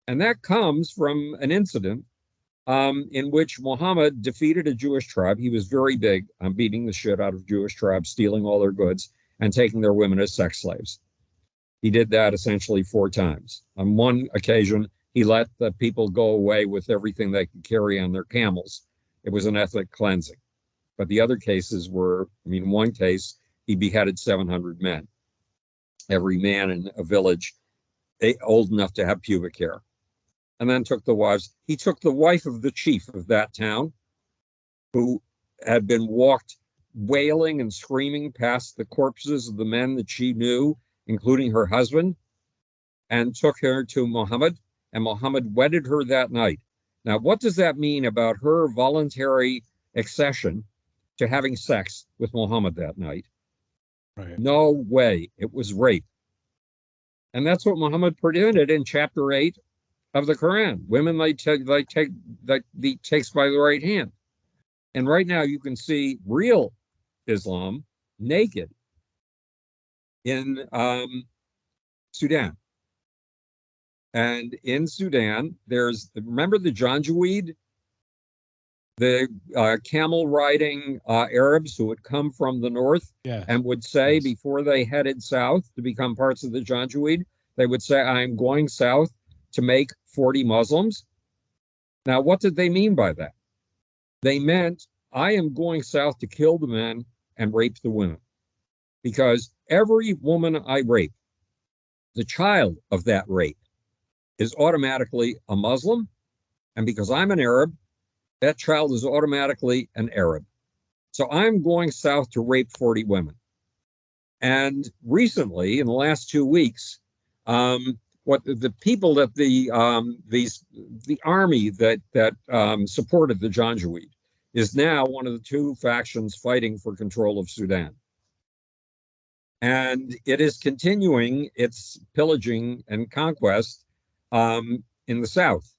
And that comes from an incident in which Muhammad defeated a Jewish tribe. He was very big on beating the shit out of Jewish tribes, stealing all their goods, and taking their women as sex slaves. He did that essentially 4 times. On one occasion, he let the people go away with everything they could carry on their camels. It was an ethnic cleansing. But the other cases were, one case, he beheaded 700 men, every man in a village old enough to have pubic hair, and then took the wives. He took the wife of the chief of that town, who had been walked wailing and screaming past the corpses of the men that she knew, including her husband, and took her to Muhammad, and Muhammad wedded her that night. Now, what does that mean about her voluntary accession to having sex with Muhammad that night? Right. No way. It was rape. And that's what Muhammad presented in chapter 8 of the Quran. Women they takes by the right hand. And right now you can see real Islam naked in Sudan. And in Sudan, remember the Janjaweed, the camel riding Arabs who would come from the north, Yeah. and would say, Yes. before they headed south to become parts of the Janjaweed, they would say, I'm going south to make 40 Muslims. Now, what did they mean by that? They meant, I am going south to kill the men and rape the women. Because every woman I rape, the child of that rape, is automatically a Muslim. And because I'm an Arab, that child is automatically an Arab. So I'm going south to rape 40 women. And recently, in the last 2 weeks, what the people that the army that supported the Janjaweed is now one of the 2 factions fighting for control of Sudan. And it is continuing its pillaging and conquest in the south.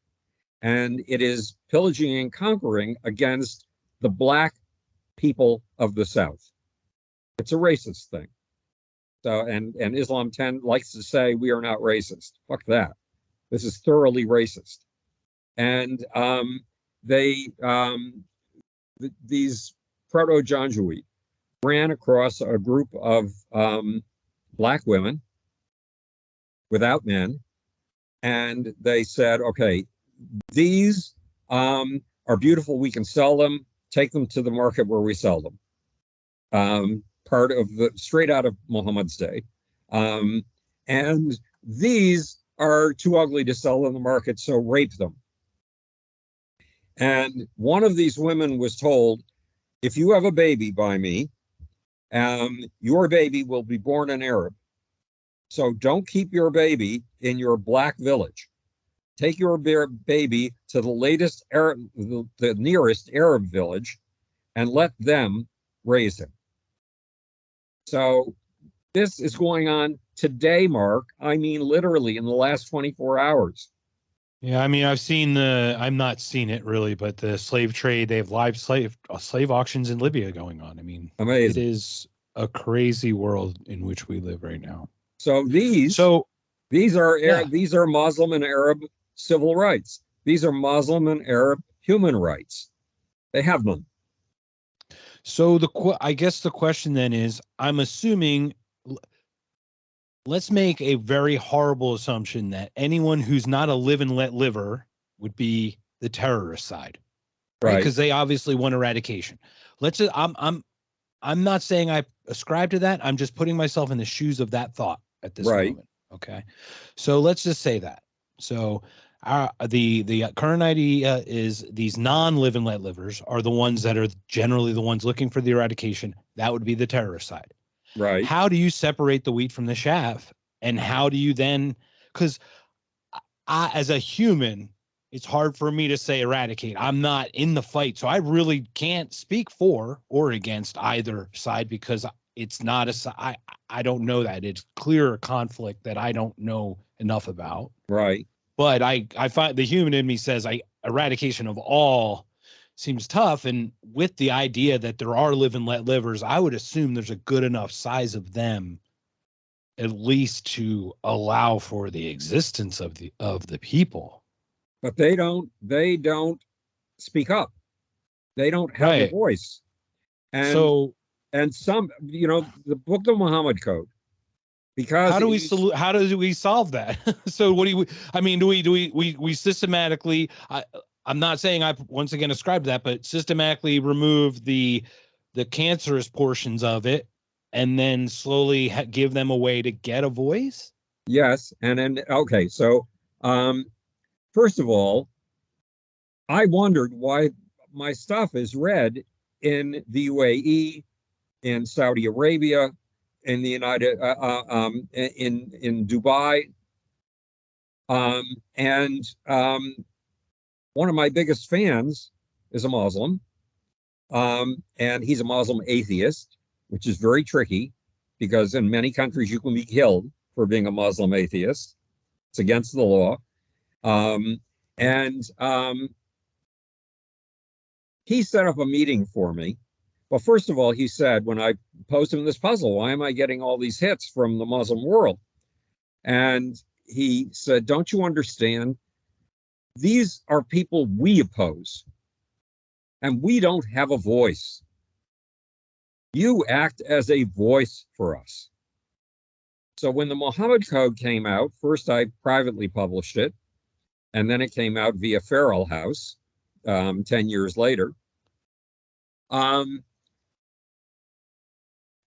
And it is pillaging and conquering against the black people of the South. It's a racist thing. So, and Islam 10 likes to say we are not racist. Fuck that. This is thoroughly racist. And these proto-Janjaweed ran across a group of black women without men, and they said, okay, these are beautiful. We can sell them, take them to the market where we sell them. Part of the straight out of Muhammad's day. And these are too ugly to sell in the market, so rape them. And one of these women was told, if you have a baby by me, your baby will be born an Arab. So don't keep your baby in your black village. Take your baby to the latest Arab, the nearest Arab village, and let them raise him. So this is going on today, Mark. I mean, literally in the last 24 hours. Yeah, I mean, I've not seen it really, but the slave trade, they have live slave auctions in Libya going on. I mean, it Amazing. is a crazy world in which we live right now. So So, these are yeah. these are Muslim and Arab civil rights. These are Muslim and Arab human rights. They have none. So I guess the question then is, I'm assuming, let's make a very horrible assumption that anyone who's not a live and let liver would be the terrorist side, right? Right, Because they obviously want eradication. Let's just, I'm not saying I ascribe to that. I'm just putting myself in the shoes of that thought at this right. moment. Okay. So let's just say that. So the current idea is these non-live and let livers are the ones that are generally the ones looking for the eradication. That would be the terrorist side. Right. How do you separate the wheat from the chaff? And how do you then, because as a human, it's hard for me to say eradicate. I'm not in the fight. So I really can't speak for or against either side because it's not I don't know that. It's clear conflict that I don't know enough about. Right. But I find the human in me says eradication of all seems tough. And with the idea that there are live and let livers, I would assume there's a good enough size of them at least to allow for the existence of the people. But they don't speak up. They don't have a Right. voice. And So some, the Book of Muhammad Code, because it is, how do we solve that? So what do you I mean, do we systematically I'm not saying I once again ascribe that, but systematically remove the cancerous portions of it and then slowly give them a way to get a voice? yes. And then, okay. So, first of all, I wondered why my stuff is read in the UAE, in Saudi Arabia, in the in Dubai, and one of my biggest fans is a Muslim, and he's a Muslim atheist, which is very tricky because in many countries you can be killed for being a Muslim atheist. It's against the law, and he set up a meeting for me. Well, first of all, he said, when I posed him this puzzle, why am I getting all these hits from the Muslim world? And he said, don't you understand? These are people we oppose, and we don't have a voice. You act as a voice for us. So when the Muhammad Code came out, first I privately published it, and then it came out via Feral House 10 years later.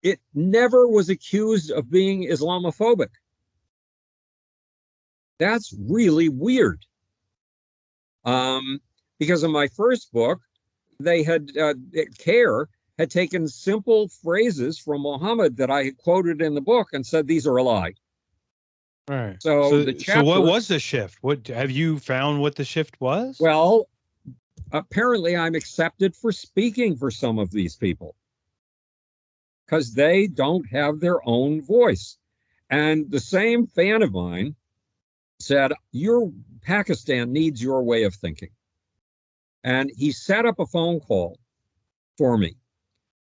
It never was accused of being Islamophobic. That's really weird. Because in my first book, they had CARE had taken simple phrases from Muhammad that I had quoted in the book and said these are a lie. All right. So the So what chapter, was the shift? What have you found what the shift was? well, apparently I'm accepted for speaking for some of these people because they don't have their own voice. And the same fan of mine said, your Pakistan needs your way of thinking. And he set up a phone call for me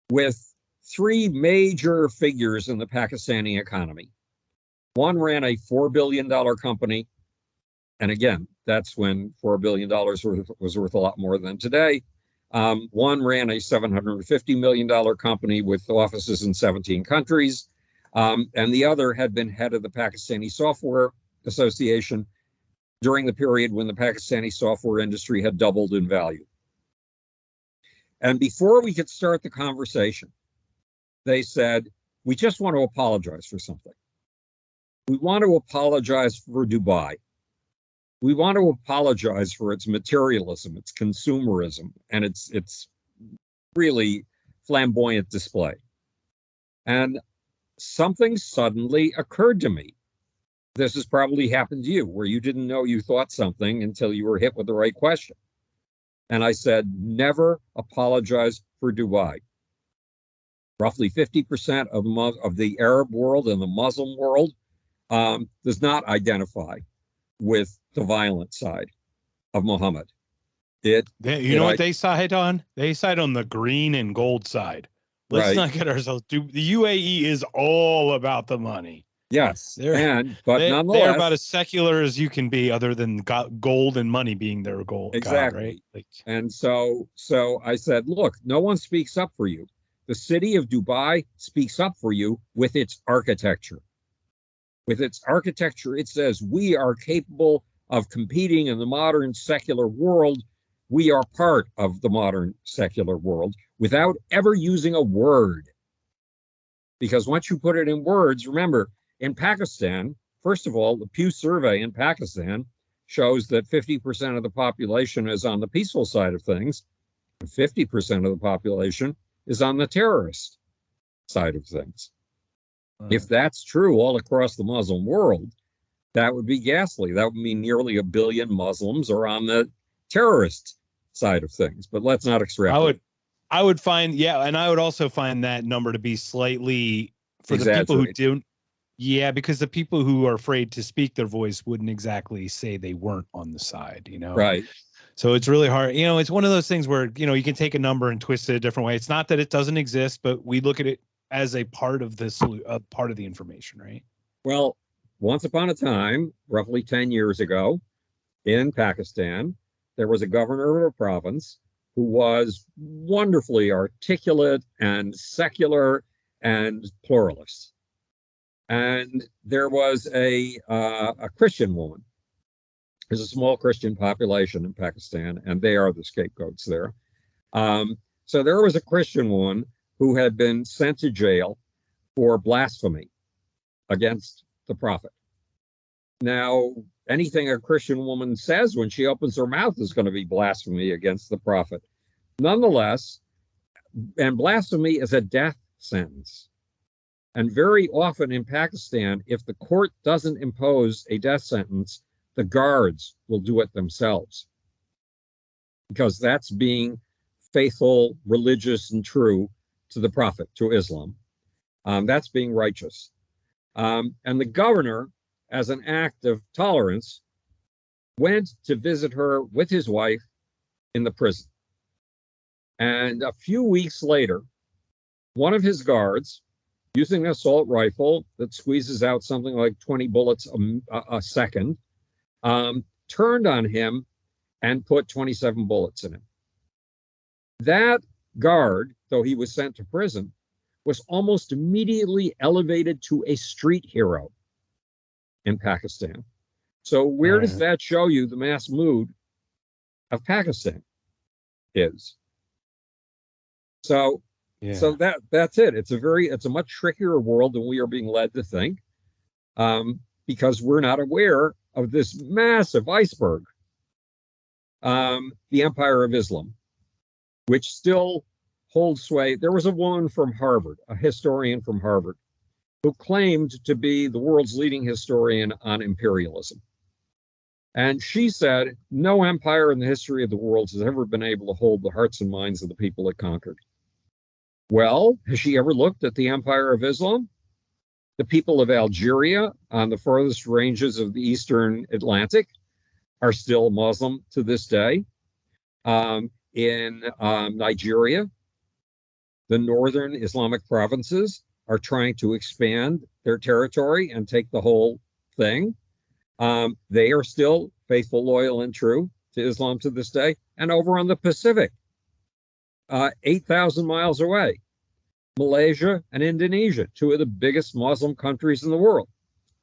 with three major figures in the Pakistani economy. One ran a $4 billion company. And again, that's when $4 billion was worth a lot more than today. One ran a $750 million company with offices in 17 countries. And the other had been head of the Pakistani Software Association. during the period when the Pakistani software industry had doubled in value. And before we could start the conversation, they said, we just want to apologize for something. We want to apologize for Dubai. We want to apologize for its materialism, its consumerism, and its really flamboyant display. And something suddenly occurred to me. This has probably happened to you, where you didn't know you thought something until you were hit with the right question. And I said, never apologize for Dubai. Roughly 50% of the Arab world and the Muslim world does not identify with the violent side of Muhammad. You know what they side on? They side on the green and gold side. Let's right. not get ourselves too. The UAE is all about the money. Yes, but nonetheless, they're about as secular as you can be, other than gold and money being their goal. Exactly. God, right? And so I said, look, no one speaks up for you. The city of Dubai speaks up for you with its architecture. With its architecture, it says we are capable of competing in the modern secular world. We are part of the modern secular world without ever using a word. Because once you put it in words, remember, in Pakistan, first of all, the Pew survey in Pakistan shows that 50% of the population is on the peaceful side of things, and 50% of the population is on the terrorist side of things. If that's true all across the Muslim world, that would be ghastly. That would mean nearly 1 billion Muslims are on the terrorist side of things. But let's not extrapolate. I would find, and I would also find that number to be slightly for the people who don't. Yeah, because the people who are afraid to speak their voice wouldn't exactly say they weren't on the side, Right. So it's really hard. It's one of those things where, you can take a number and twist it a different way. It's not that it doesn't exist, but we look at it as a part of this, part of the information, right? Well, once upon a time, roughly 10 years ago, in Pakistan, there was a governor of a province who was wonderfully articulate and secular and pluralist. And there was a Christian woman. There's a small Christian population in Pakistan, and they are the scapegoats there. So there was a Christian woman who had been sent to jail for blasphemy against the prophet. Now, anything a Christian woman says when she opens her mouth is going to be blasphemy against the prophet. Nonetheless, and blasphemy is a death sentence. And very often in Pakistan, if the court doesn't impose a death sentence, the guards will do it themselves. Because that's being faithful, religious, and true to the prophet, to Islam. That's being righteous. And the governor, as an act of tolerance, went to visit her with his wife in the prison. And a few weeks later, one of his guards, using an assault rifle that squeezes out something like 20 bullets a second, turned on him and put 27 bullets in him. That guard, though he was sent to prison, was almost immediately elevated to a street hero in Pakistan. So where does that show you the mass mood of Pakistan is? So that's it. It's a much trickier world than we are being led to think, because we're not aware of this massive iceberg, the Empire of Islam, which still holds sway. There was a woman from Harvard, a historian from Harvard, who claimed to be the world's leading historian on imperialism. And she said, no empire in the history of the world has ever been able to hold the hearts and minds of the people it conquered. Well, has she ever looked at the Empire of Islam? The people of Algeria on the farthest ranges of the Eastern Atlantic are still Muslim to this day. In Nigeria, the northern Islamic provinces are trying to expand their territory and take the whole thing. They are still faithful, loyal, and true to Islam to this day. And over on the Pacific, 8,000 miles away, Malaysia and Indonesia, two of the biggest Muslim countries in the world,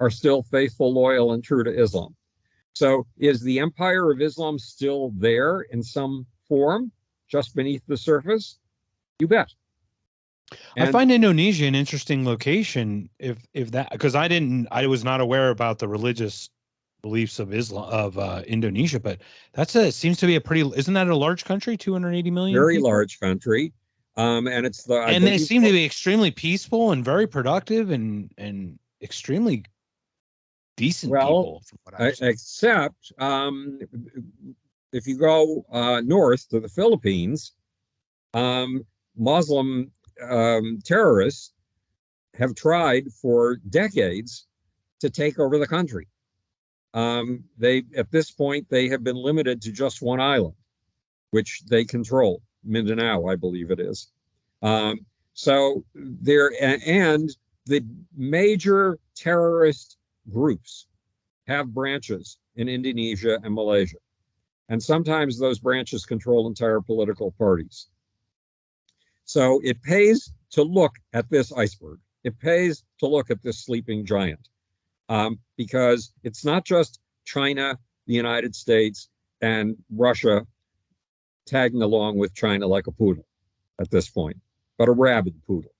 are still faithful, loyal, and true to Islam. So is the Empire of Islam still there in some form, just beneath the surface? You bet. I And find Indonesia an interesting location. If that, because I was not aware about the religious beliefs of Islam of Indonesia, but seems to be a pretty. Isn't that a large country? 280 million very people, large country. And it's the, I and they believe, seem to be extremely peaceful and very productive and extremely decent well, people, from what I've seen. except if you go north to the Philippines, Muslim terrorists have tried for decades to take over the country. They At this point they have been limited to just one island, which they control, Mindanao, I believe it is. Um, so there, and the major terrorist groups have branches in Indonesia and Malaysia, and sometimes those branches control entire political parties. So it pays to look at this iceberg. It pays to look at this sleeping giant, because it's not just China, the United States, and Russia tagging along with China like a poodle at this point, but a rabid poodle.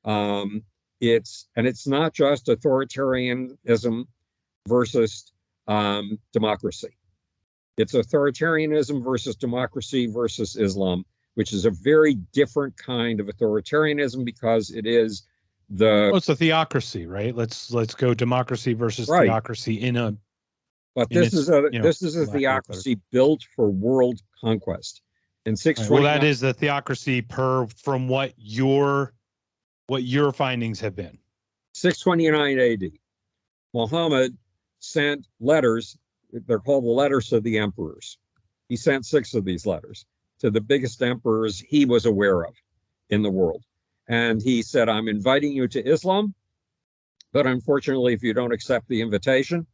Um, it's not just authoritarianism versus democracy. It's authoritarianism versus democracy versus Islam, which is a very different kind of authoritarianism because it is the Well, it's a theocracy, right? Let's go democracy versus right. theocracy in a But in its, this is a lack of a better. theocracy built for world conquest. In Right. Well, that 629, is the theocracy per from what your findings have been. 629 AD, Muhammad sent letters. They're called the letters of the emperors. He sent 6 of these letters to the biggest emperors he was aware of in the world. And he said, I'm inviting you to Islam, but unfortunately, if you don't accept the invitation,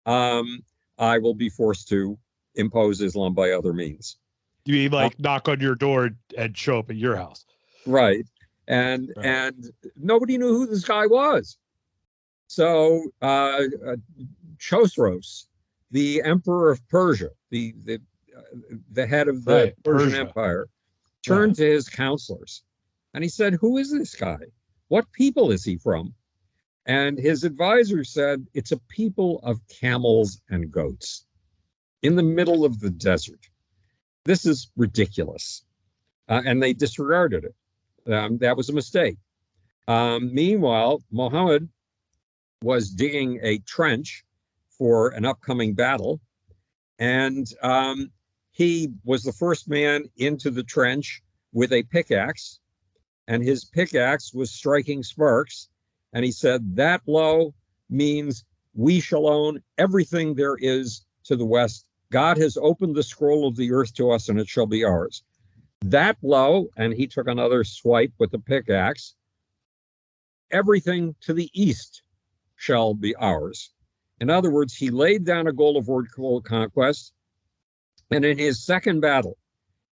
um, I will be forced to impose Islam by other means. You Uh, like knock on your door and show up at your house. right. And Right. and nobody knew who this guy was. So Chosroes, the emperor of Persia, the head of the Right. Persian Persia. Empire, Right. turned to his counselors and he said, who is this guy? What people is he from? And his advisor said, it's a people of camels and goats in the middle of the desert. This is ridiculous. And they disregarded it. That was a mistake. Meanwhile, Muhammad was digging a trench for an upcoming battle, and he was the first man into the trench with a pickaxe, and his pickaxe was striking sparks. And he said, that blow means we shall own everything there is to the west. God has opened the scroll of the earth to us, and it shall be ours. That blow, and he took another swipe with the pickaxe, everything to the east shall be ours. In other words, he laid down a goal of world conquest, and in his second battle,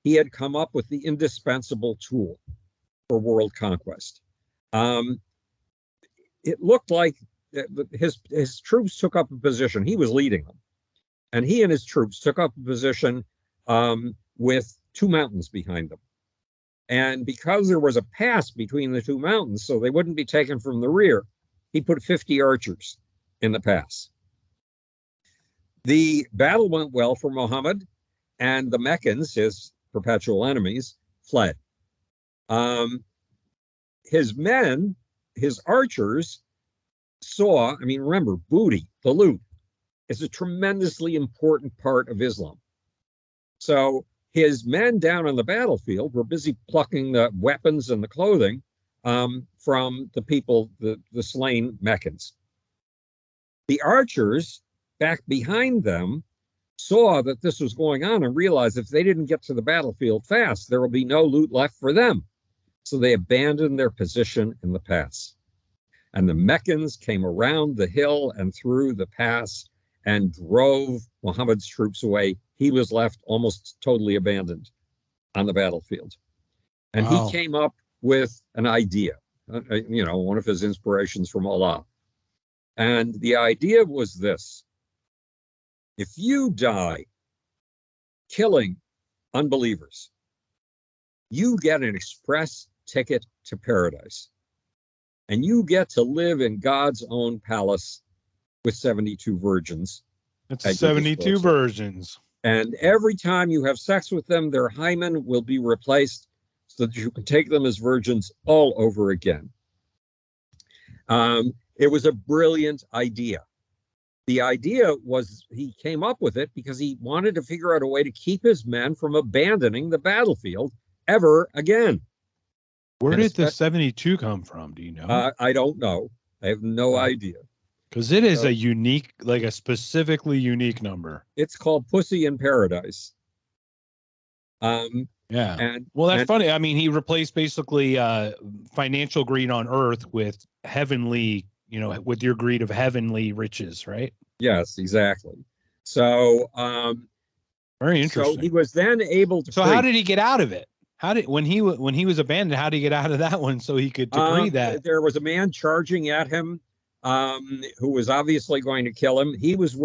he had come up with the indispensable tool for world conquest. Um, it looked like his troops took up a position. He was leading them, and he and his troops took up a position with 2 mountains behind them. And because there was a pass between the 2 mountains, so they wouldn't be taken from the rear, he put 50 archers in the pass. The battle went well for Muhammad, and the Meccans, his perpetual enemies, fled. His men, his archers, saw, I mean, remember, booty, the loot, is a tremendously important part of Islam. So his men down on the battlefield were busy plucking the weapons and the clothing from the people, the slain Meccans. The archers back behind them saw that this was going on and realized if they didn't get to the battlefield fast, there will be no loot left for them. So they abandoned their position in the pass. And the Meccans came around the hill and through the pass and drove Muhammad's troops away. He was left almost totally abandoned on the battlefield. And he Wow. came up with an idea, one of his inspirations from Allah. And the idea was this: If you die killing unbelievers, you get an express ticket to paradise. And you get to live in God's own palace with 72 virgins It's at your 72 disposal. versions. And every time you have sex with them, their hymen will be replaced so that you can take them as virgins all over again. It was a brilliant idea. The idea was he came up with it because he wanted to figure out a way to keep his men from abandoning the battlefield ever again. Where And did the 72 come from? Do you know? I don't know. I have no idea. Because it is So a unique, like a specifically unique number. it's called Pussy in Paradise. Um, Yeah. and Well, that's and funny. I mean, he replaced basically financial greed on earth with heavenly, with your greed of heavenly riches, right? yes, exactly. So Very so he interesting. was then able to So how preach. did he get out of it? How did when he was abandoned, how did he get out of that one so he could decree that? There was a man charging at him who was obviously going to kill him. He was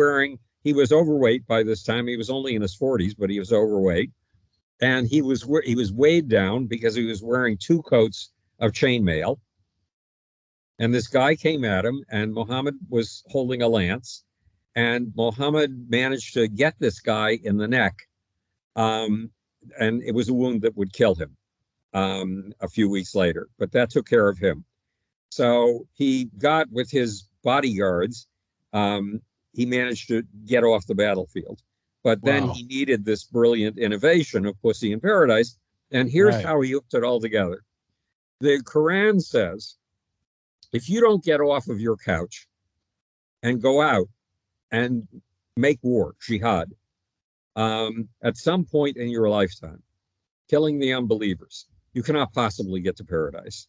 overweight by this time. He was only in his 40s, but he was overweight. And he was weighed down because he was wearing two coats of chainmail. And this guy came at him, and Muhammad was holding a lance, and Muhammad managed to get this guy in the neck, um, and it was a wound that would kill him a few weeks later. But that took care of him. So he got with his bodyguards. Um, he managed to get off the battlefield. But then Wow. he needed this brilliant innovation of Pussy in Paradise. And here's Right. how he hooked it all together. The Quran says, if you don't get off of your couch and go out and make war, jihad, at some point in your lifetime, killing the unbelievers, you cannot possibly get to paradise.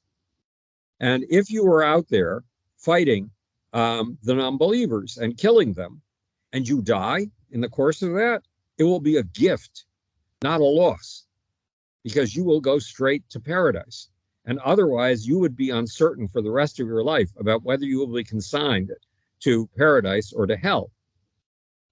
And if you are out there fighting the non-believers and killing them, and you die in the course of that, it will be a gift, not a loss, because you will go straight to paradise. And otherwise, you would be uncertain for the rest of your life about whether you will be consigned to paradise or to hell.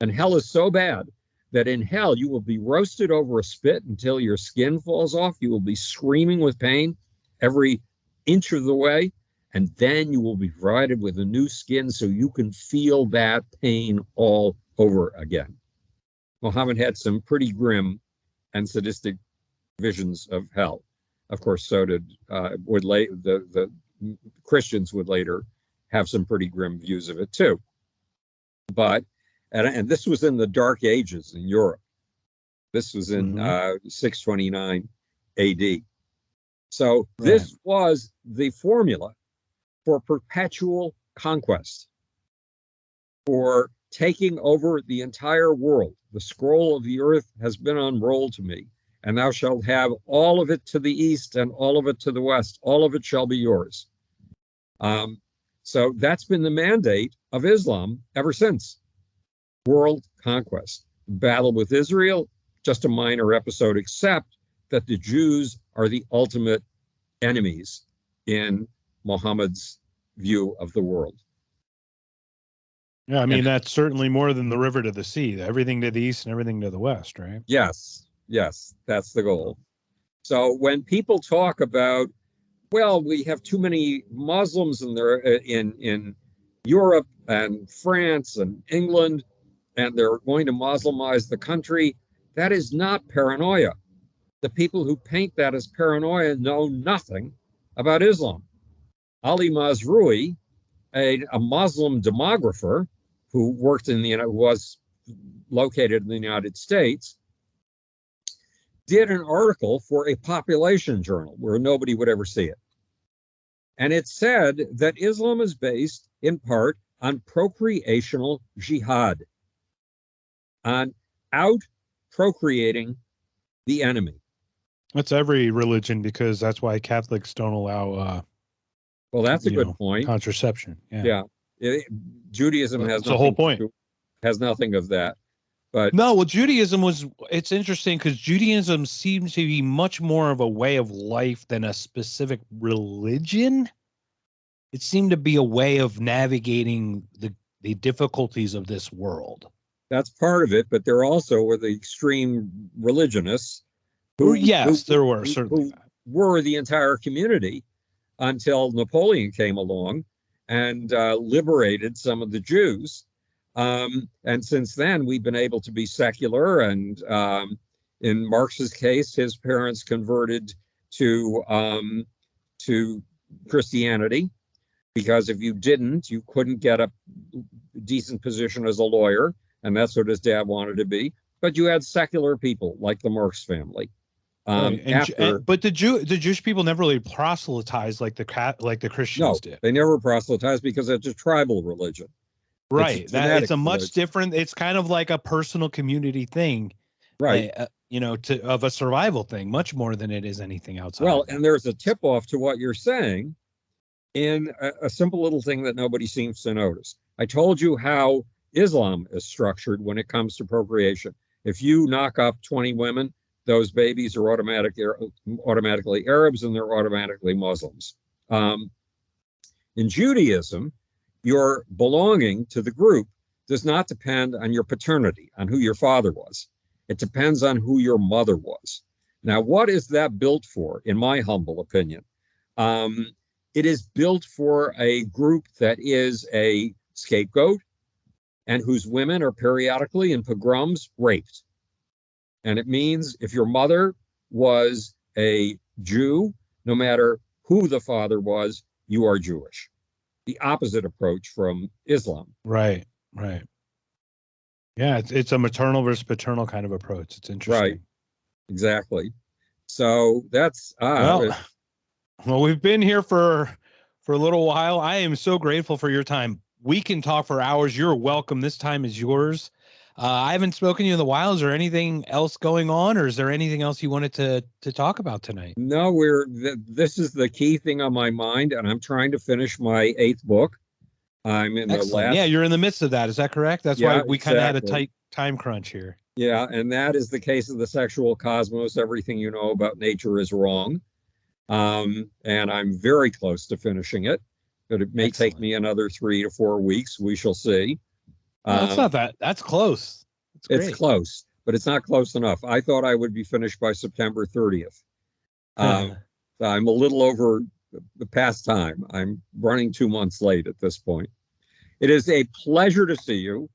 And hell is so bad that in hell, you will be roasted over a spit until your skin falls off. You will be screaming with pain every inch of the way. And then you will be provided with a new skin so you can feel that pain all over again. Muhammad had some pretty grim and sadistic visions of hell. Of course, so did the Christians would later have some pretty grim views of it too. But and this was in the Dark Ages in Europe. This was in 629 A.D. So Right. this was the formula for perpetual conquest, for taking over the entire world. The scroll of the earth has been unrolled to me, and thou shalt have all of it to the east and all of it to the west. All of it shall be yours. So that's been the mandate of Islam ever since. World conquest. Battle with Israel, just a minor episode, except that the Jews are the ultimate enemies in Muhammad's view of the world. Yeah, I And mean that's certainly more than the river to the sea. Everything to the east and everything to the west, right? yes, yes, that's the goal. So when people talk about, well, we have too many Muslims in Europe and France and England, and they're going to Muslimize the country, that is not paranoia. The people who paint that as paranoia know nothing about Islam. Ali Mazrui, a Muslim demographer who worked was located in the United States, did an article for a population journal where nobody would ever see it. And it said that Islam is based in part on procreational jihad, on out procreating the enemy. That's every religion because that's why Catholics don't allow Well, that's a good point. contraception. Yeah. Yeah. It, Judaism That's the whole point. has nothing of that. But No, well, Judaism it's interesting because Judaism seems to be much more of a way of life than a specific religion. It seemed to be a way of navigating the difficulties of this world. That's part of it, but there also were the extreme religionists who Yes, there were certainly who that. were the entire community until Napoleon came along and liberated some of the Jews. And since then, we've been able to be secular. And in Marx's case, his parents converted to Christianity because if you didn't, you couldn't get a decent position as a lawyer, and that's what his dad wanted to be. But you had secular people like the Marx family. Right. After But the Jewish people never really proselytized like the Christians No, did. they never proselytized because it's a tribal religion. It's a Right. That it's genetic a much religion. different, it's kind of like a personal community thing, Right. to of a survival thing, much more than it is anything outside Well, of that. and there's a tip off to what you're saying in a simple little thing that nobody seems to notice. I told you how Islam is structured when it comes to procreation. If you knock up 20 women, those babies are automatically Arabs and they're automatically Muslims. Um, in Judaism, your belonging to the group does not depend on your paternity, on who your father was. It depends on who your mother was. Now, what is that built for, in my humble opinion? Um, it is built for a group that is a scapegoat and whose women are periodically in pogroms raped. And it means if your mother was a Jew, no matter who the father was, you are Jewish. The opposite approach from Islam. Right. Right. Yeah, it's a maternal versus paternal kind of approach. It's Right, interesting. exactly. So that's Well, well, we've been here for a little while. I am so grateful for your time. We can talk for hours. You're welcome. This time is yours. I haven't spoken to you in a while. Is there anything else going on, or is there anything else you wanted to talk about tonight? no, this is the key thing on my mind, and I'm trying to finish my eighth book. I'm in the Excellent. Yeah, last, you're in the midst of that. Is that correct? That's why yeah, we kind of had a exactly. tight time crunch here. Yeah, and that is the case of the sexual cosmos. Everything you know about nature is wrong. And I'm very close to finishing it, but it may take Excellent. me another 3 to 4 weeks. We shall see. No, it's Um, not that. That's close. It's it's great. close, but it's not close enough. I thought I would be finished by September 30th. Um, so I'm a little over the past time. I'm running 2 months late at this point. It is a pleasure to see you.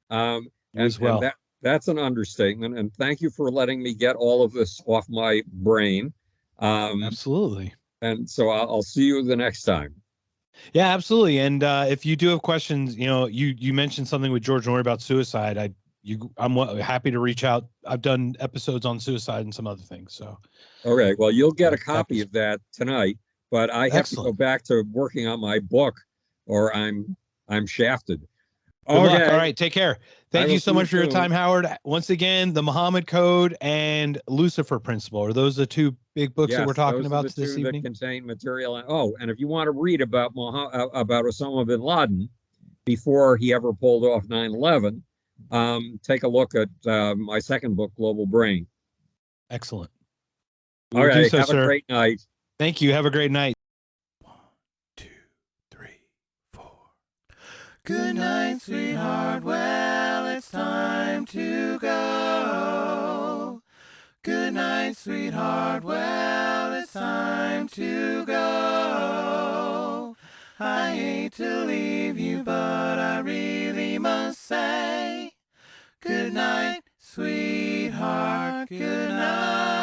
Um, You and as and well. that's an understatement. And thank you for letting me get all of this off my brain. Um, Absolutely. and so I'll see you the next time. Yeah, absolutely. And if you do have questions, you mentioned something with George Norrie about suicide. I'm happy to reach out. I've done episodes on suicide and some other things. So Okay, well, you'll get a that copy is of that tonight, but I have to go excellent. back to working on my book, or I'm shafted. Good luck. All Okay, right, take care. I Thank will you see so you much for your soon. time, Howard. Once again, the Muhammad Code and Lucifer Principle, are those the two big books that we're Yes, talking those are about the this two that evening? contain material. Oh, and if you want to read about about Osama bin Laden before he ever pulled off 9/11, take a look at my second book, Global Brain. Excellent. We will do Okay, so, have a sir. great night. Thank you. Have a great night. 1, 2, 3, 4. Good night, sweetheart. Well, it's time to go. Good night, sweetheart. Well, it's time to go. I hate to leave you, but I really must say, good night, sweetheart. Good night.